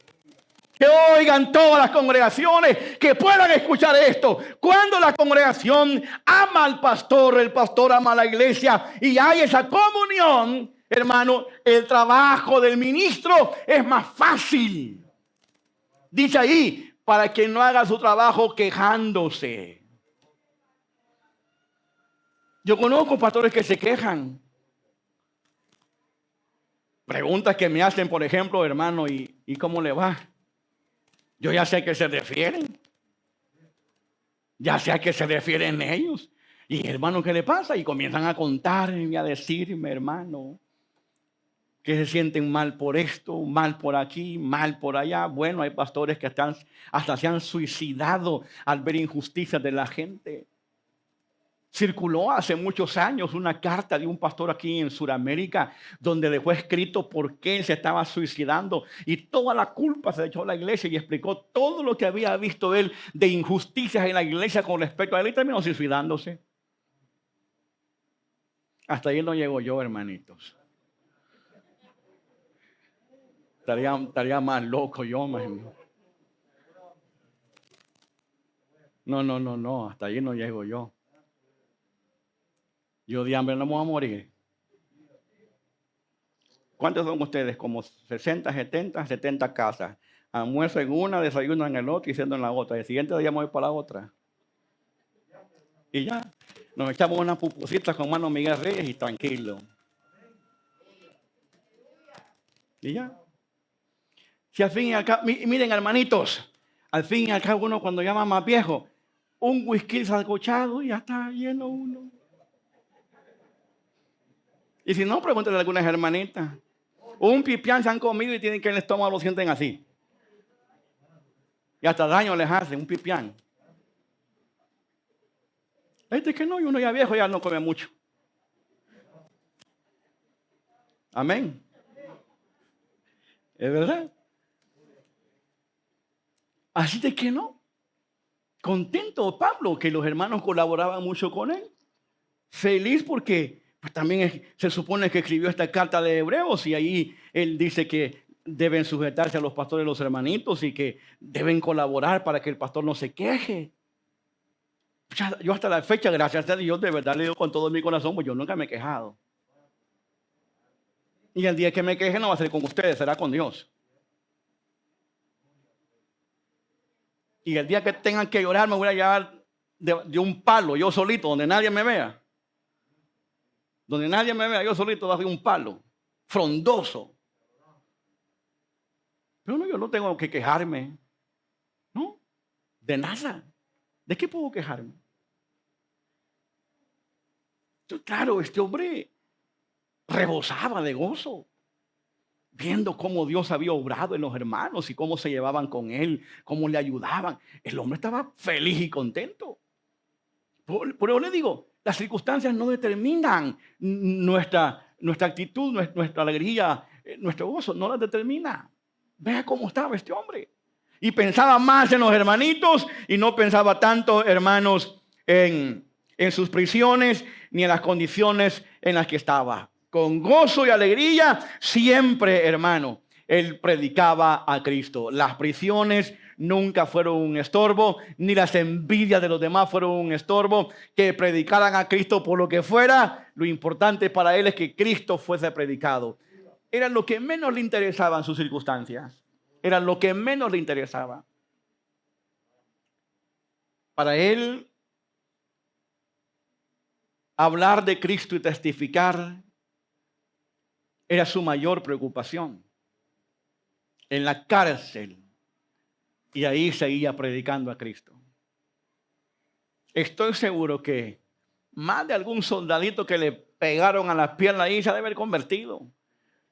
Que oigan todas las congregaciones, que puedan escuchar esto. Cuando la congregación ama al pastor, el pastor ama a la iglesia y hay esa comunión, hermano, el trabajo del ministro es más fácil. Dice ahí, para que no haga su trabajo quejándose. Yo conozco pastores que se quejan. Preguntas que me hacen, por ejemplo, hermano, ¿y cómo le va? Yo ya sé a qué se refieren. Ya sé a qué se refieren ellos. Y hermano, ¿qué le pasa? Y comienzan a contarme y a decirme, hermano, que se sienten mal por esto, mal por aquí, mal por allá. Bueno, hay pastores que hasta se han suicidado al ver injusticias de la gente. Circuló hace muchos años una carta de un pastor aquí en Sudamérica donde dejó escrito por qué él se estaba suicidando y toda la culpa se echó a la iglesia y explicó todo lo que había visto él de injusticias en la iglesia con respecto a él y terminó suicidándose. Hasta ahí no llego yo, hermanitos. Estaría más loco yo, más. No, hasta ahí no llego yo. Yo de hambre no me voy a morir. ¿Cuántos son ustedes? Como 60, 70 casas. Almuerzo en una, desayuno en el otro y ceno en la otra. El siguiente día me voy para la otra. Y ya, nos echamos unas pupusitas con mano Miguel Reyes y tranquilo. Y ya. Si al fin y al cabo, miren hermanitos, al fin y al cabo uno cuando llama más viejo, un whisky sancochado y ya está lleno uno. Y si no, pregúntenle a algunas hermanitas. Un pipián se han comido y tienen que el estómago lo sienten así. Y hasta daño les hace un pipián. Este que no, y uno ya viejo ya no come mucho. Amén. ¿Es verdad? Así de que no. Contento Pablo que los hermanos colaboraban mucho con él. Feliz porque pues, también se supone que escribió esta carta de Hebreos y ahí él dice que deben sujetarse a los pastores, los hermanitos y que deben colaborar para que el pastor no se queje. Yo hasta la fecha, gracias a Dios, de verdad le digo con todo mi corazón, pues yo nunca me he quejado. Y el día que me queje no va a ser con ustedes, será con Dios. Y el día que tengan que llorar me voy a llevar de un palo, yo solito, donde nadie me vea. Donde nadie me vea, yo solito bajo un palo, frondoso. Pero no, yo no tengo que quejarme. No, de nada. ¿De qué puedo quejarme? Claro, este hombre rebosaba de gozo, viendo cómo Dios había obrado en los hermanos y cómo se llevaban con él, cómo le ayudaban. El hombre estaba feliz y contento. Por eso le digo, las circunstancias no determinan nuestra actitud, nuestra alegría, nuestro gozo, no las determina. Vea cómo estaba este hombre. Y pensaba más en los hermanitos y no pensaba tanto, hermanos, en sus prisiones ni en las condiciones en las que estaba. Con gozo y alegría, siempre, hermano, él predicaba a Cristo. Las prisiones nunca fueron un estorbo, ni las envidias de los demás fueron un estorbo. Que predicaran a Cristo por lo que fuera, lo importante para él es que Cristo fuese predicado. Era lo que menos le interesaba en sus circunstancias. Era lo que menos le interesaba. Para él, hablar de Cristo y testificar era su mayor preocupación. En la cárcel. Y ahí seguía predicando a Cristo. Estoy seguro que más de algún soldadito que le pegaron a las piernas ahí se ha de haber convertido.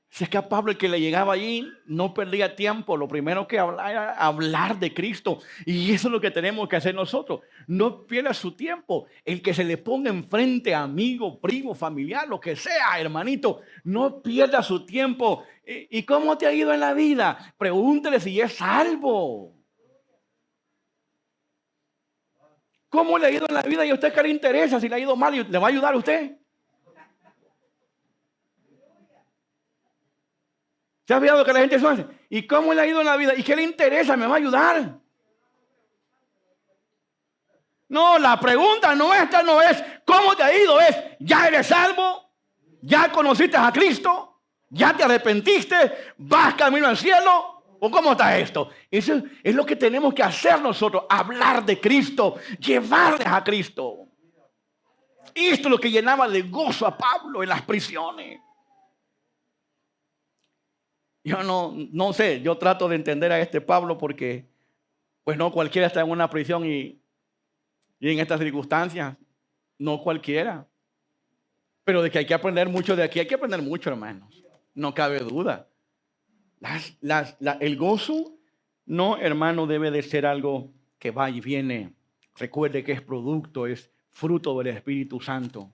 Si es que a Pablo, el que le llegaba allí, no perdía tiempo. Lo primero que hablaba era hablar de Cristo. Y eso es lo que tenemos que hacer nosotros. No pierda su tiempo. El que se le ponga enfrente, amigo, primo, familiar, lo que sea, hermanito, no pierda su tiempo. ¿Y cómo te ha ido en la vida? Pregúntele si es salvo. ¿Cómo le ha ido en la vida? Y a usted qué le interesa si le ha ido mal y le va a ayudar a usted. ¿Se ha fijado que la gente dice, ¿y cómo le ha ido en la vida? ¿Y qué le interesa? ¿Me va a ayudar? No, la pregunta nuestra no es ¿cómo te ha ido? Es ¿ya eres salvo? ¿Ya conociste a Cristo? ¿Ya te arrepentiste? ¿Vas camino al cielo? ¿O cómo está esto? Eso es lo que tenemos que hacer nosotros, hablar de Cristo, llevarles a Cristo. Esto es lo que llenaba de gozo a Pablo en las prisiones. Yo no sé, yo trato de entender a este Pablo porque pues no cualquiera está en una prisión y en estas circunstancias, no cualquiera. Pero de que hay que aprender mucho de aquí, hay que aprender mucho, hermanos. No cabe duda. El gozo, no, hermano, debe de ser algo que va y viene. Recuerde que es producto, es fruto del Espíritu Santo.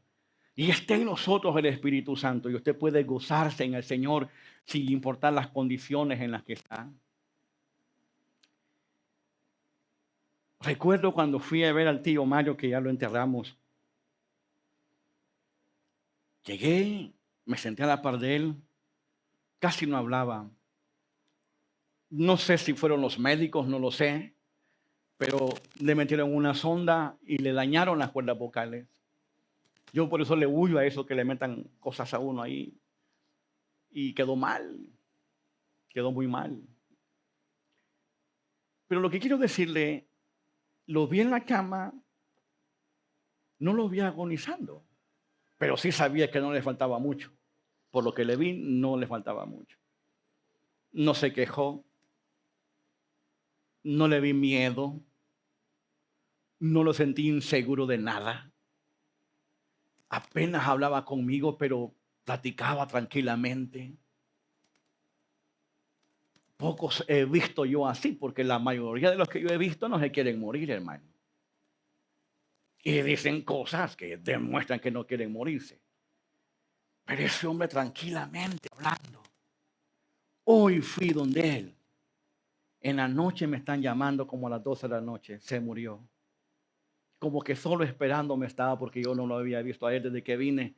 Y está en nosotros el Espíritu Santo. Y usted puede gozarse en el Señor sin importar las condiciones en las que está. Recuerdo cuando fui a ver al tío Mario, que ya lo enterramos. Llegué, me senté a la par de él, casi no hablaba. No sé si fueron los médicos, no lo sé, pero le metieron una sonda y le dañaron las cuerdas vocales. Yo por eso le huyo a eso, que le metan cosas a uno ahí. Y quedó mal, quedó muy mal. Pero lo que quiero decirle, lo vi en la cama, no lo vi agonizando, pero sí sabía que no le faltaba mucho. Por lo que le vi, no le faltaba mucho. No se quejó, no le vi miedo, no lo sentí inseguro de nada. Apenas hablaba conmigo, pero platicaba tranquilamente. Pocos he visto yo así, porque la mayoría de los que yo he visto no se quieren morir, hermano. Y dicen cosas que demuestran que no quieren morirse. Pero ese hombre tranquilamente hablando. Hoy fui donde él. En la noche me están llamando como a las 12 de la noche. Se murió. Como que solo esperándome estaba porque yo no lo había visto a él desde que vine.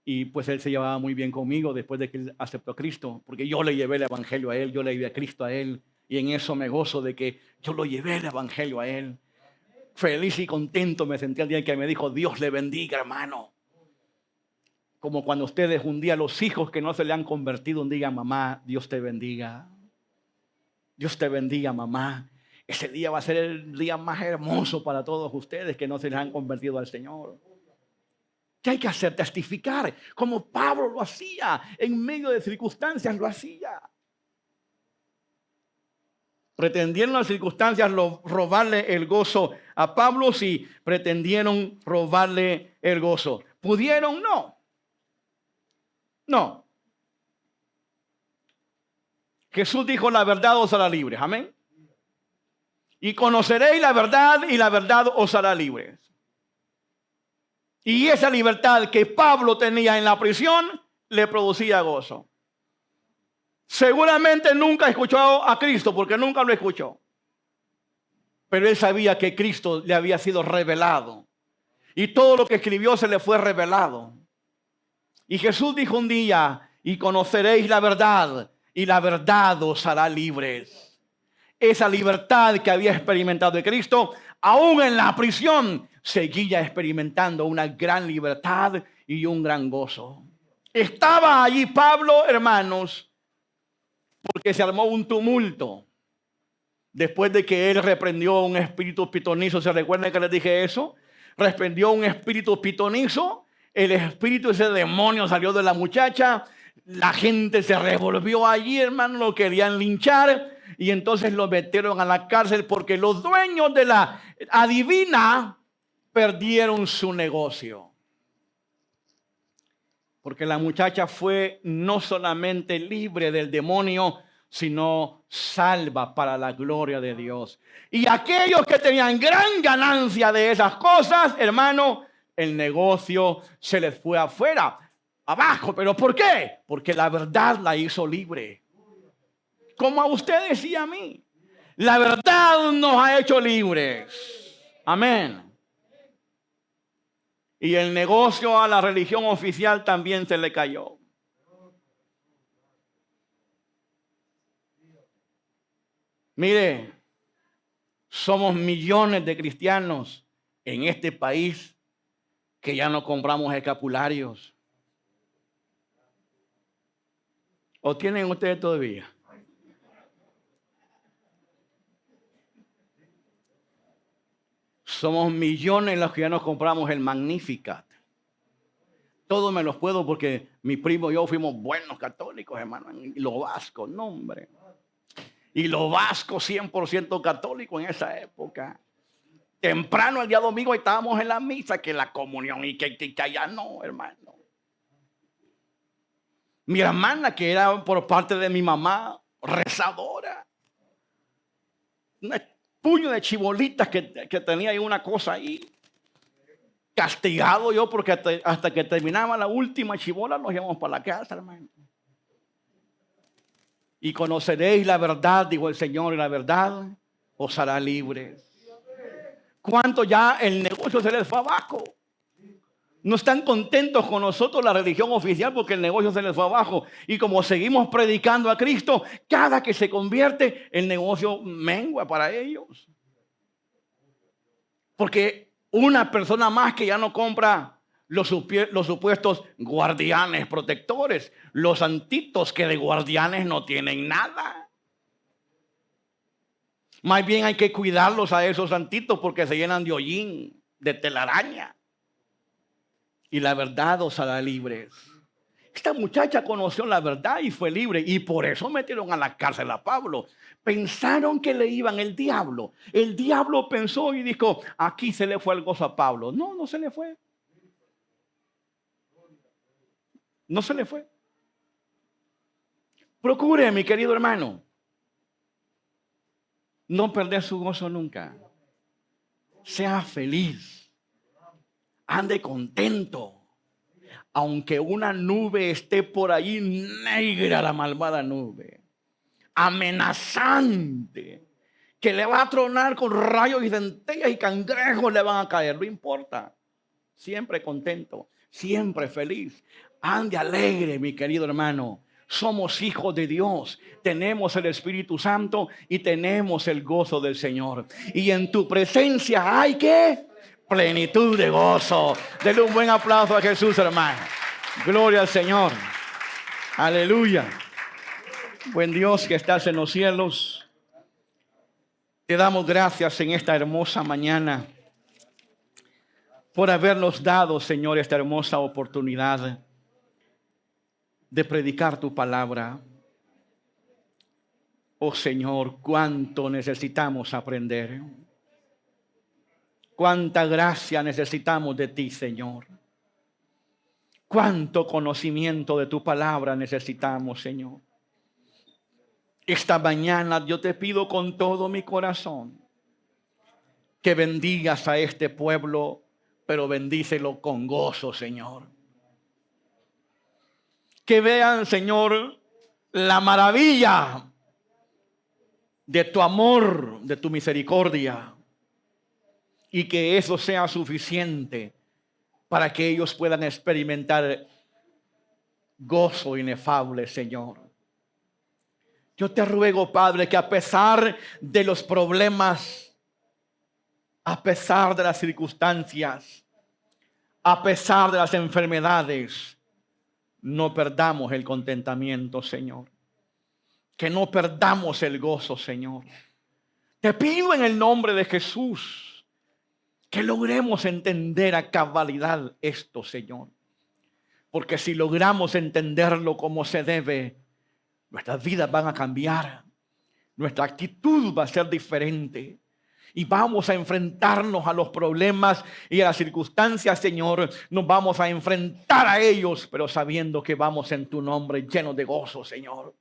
Y pues él se llevaba muy bien conmigo después de que él aceptó a Cristo. Porque yo le llevé el evangelio a él, yo le llevé a Cristo a él. Y en eso me gozo de que yo lo llevé el evangelio a él. Feliz y contento me sentí el día en que me dijo, Dios le bendiga, hermano. Como cuando ustedes un día, los hijos que no se le han convertido, un día, mamá, Dios te bendiga. Dios te bendiga, mamá. Ese día va a ser el día más hermoso para todos ustedes que no se les han convertido al Señor. ¿Qué hay que hacer? Testificar, como Pablo lo hacía. En medio de circunstancias lo hacía. ¿Pretendieron las circunstancias robarle el gozo a Pablo? Sí, pretendieron robarle el gozo. ¿Pudieron? No. No. Jesús dijo, la verdad os hará libres. Amén. Y conoceréis la verdad y la verdad os hará libres. Y esa libertad que Pablo tenía en la prisión le producía gozo. Seguramente nunca escuchó a Cristo porque nunca lo escuchó. Pero él sabía que Cristo le había sido revelado. Y todo lo que escribió se le fue revelado. Y Jesús dijo un día, y conoceréis la verdad, y la verdad os hará libres. Esa libertad que había experimentado de Cristo, aún en la prisión, seguía experimentando una gran libertad y un gran gozo. Estaba allí Pablo, hermanos, porque se armó un tumulto. Después de que él reprendió un espíritu pitonizo, ¿se recuerdan que les dije eso? Reprendió un espíritu pitonizo, el espíritu, ese demonio salió de la muchacha, la gente se revolvió allí, hermano, lo querían linchar y entonces lo metieron a la cárcel porque los dueños de la adivina perdieron su negocio. Porque la muchacha fue no solamente libre del demonio, sino salva para la gloria de Dios. Y aquellos que tenían gran ganancia de esas cosas, hermano, el negocio se les fue afuera, abajo. ¿Pero por qué? Porque la verdad la hizo libre. Como a ustedes y a mí. La verdad nos ha hecho libres. Amén. Y el negocio a la religión oficial también se le cayó. Mire, somos millones de cristianos en este país que ya no compramos escapularios. ¿O tienen ustedes todavía? Somos millones los que ya nos compramos el Magnificat. Todos me los puedo porque mi primo y yo fuimos buenos católicos, hermano. Y los vascos, no, hombre. Y los vascos 100% católicos en esa época. Temprano el día domingo estábamos en la misa, que la comunión y que allá no, hermano. Mi hermana, que era por parte de mi mamá, rezadora. Un puño de chibolitas que tenía ahí una cosa ahí. Castigado yo porque hasta que terminaba la última chibola nos llevamos para la casa, hermano. Y conoceréis la verdad, dijo el Señor, y la verdad os hará libres. ¿Cuánto ya el negocio se les fue abajo? No están contentos con nosotros la religión oficial porque el negocio se les fue abajo. Y como seguimos predicando a Cristo, cada que se convierte, el negocio mengua para ellos. Porque una persona más que ya no compra los supuestos guardianes protectores, los santitos que de guardianes no tienen nada. Más bien hay que cuidarlos a esos santitos porque se llenan de hollín, de telaraña. Y la verdad os hará libres. Esta muchacha conoció la verdad y fue libre. Y por eso metieron a la cárcel a Pablo. Pensaron que le iban el diablo. El diablo pensó y dijo, aquí se le fue el gozo a Pablo. No, no se le fue. No se le fue. Procure, mi querido hermano, no perder su gozo nunca. Sea feliz. Ande contento. Aunque una nube esté por allí negra, la malvada nube, amenazante, que le va a tronar con rayos y centellas y cangrejos le van a caer, no importa. Siempre contento, siempre feliz. Ande alegre, mi querido hermano. Somos hijos de Dios, tenemos el Espíritu Santo y tenemos el gozo del Señor. Y en tu presencia hay que plenitud de gozo. Denle un buen aplauso a Jesús, hermano. Gloria al Señor. Aleluya. Buen Dios que estás en los cielos. Te damos gracias en esta hermosa mañana por habernos dado, Señor, esta hermosa oportunidad de predicar tu palabra. Oh Señor, cuánto necesitamos aprender. Cuánta gracia necesitamos de ti, Señor. Cuánto conocimiento de tu palabra necesitamos, Señor. Esta mañana yo te pido con todo mi corazón que bendigas a este pueblo, pero bendícelo con gozo, Señor. Que vean, Señor, la maravilla de tu amor, de tu misericordia. Y que eso sea suficiente para que ellos puedan experimentar gozo inefable, Señor. Yo te ruego, Padre, que a pesar de los problemas, a pesar de las circunstancias, a pesar de las enfermedades, no perdamos el contentamiento, Señor. Que no perdamos el gozo, Señor. Te pido en el nombre de Jesús que logremos entender a cabalidad esto, Señor. Porque si logramos entenderlo como se debe, nuestras vidas van a cambiar. Nuestra actitud va a ser diferente. Y vamos a enfrentarnos a los problemas y a las circunstancias, Señor. Nos vamos a enfrentar a ellos, pero sabiendo que vamos en tu nombre llenos de gozo, Señor.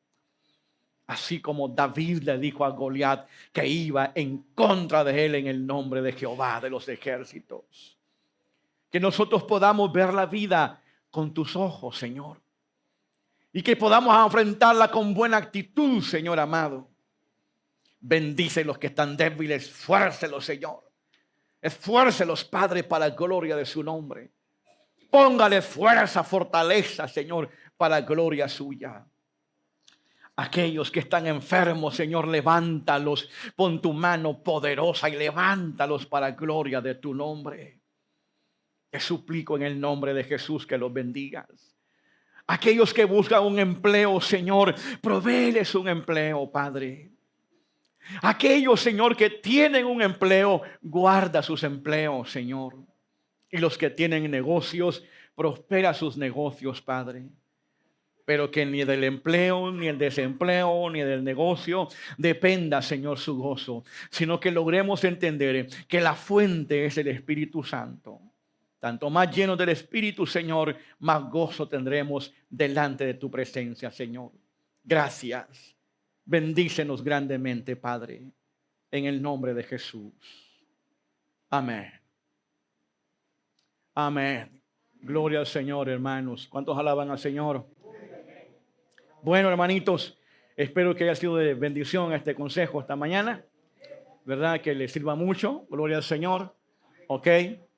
Así como David le dijo a Goliat que iba en contra de él en el nombre de Jehová de los ejércitos. Que nosotros podamos ver la vida con tus ojos, Señor. Y que podamos enfrentarla con buena actitud, Señor amado. Bendice los que están débiles, esfuércelos, Señor. Esfuércelos, Padre, para la gloria de su nombre. Póngale fuerza, fortaleza, Señor, para la gloria suya. Aquellos que están enfermos, Señor, levántalos. Pon tu mano poderosa y levántalos para gloria de tu nombre. Te suplico en el nombre de Jesús que los bendigas. Aquellos que buscan un empleo, Señor, provéeles un empleo, Padre. Aquellos, Señor, que tienen un empleo, guarda sus empleos, Señor. Y los que tienen negocios, prospera sus negocios, Padre. Pero que ni del empleo, ni el desempleo, ni del negocio dependa, Señor, su gozo, sino que logremos entender que la fuente es el Espíritu Santo. Tanto más llenos del Espíritu, Señor, más gozo tendremos delante de tu presencia, Señor. Gracias. Bendícenos grandemente, Padre, en el nombre de Jesús. Amén. Amén. Gloria al Señor, hermanos. ¿Cuántos alaban al Señor? Bueno, hermanitos, espero que haya sido de bendición este consejo esta mañana. ¿Verdad? Que les sirva mucho. Gloria al Señor. ¿Ok?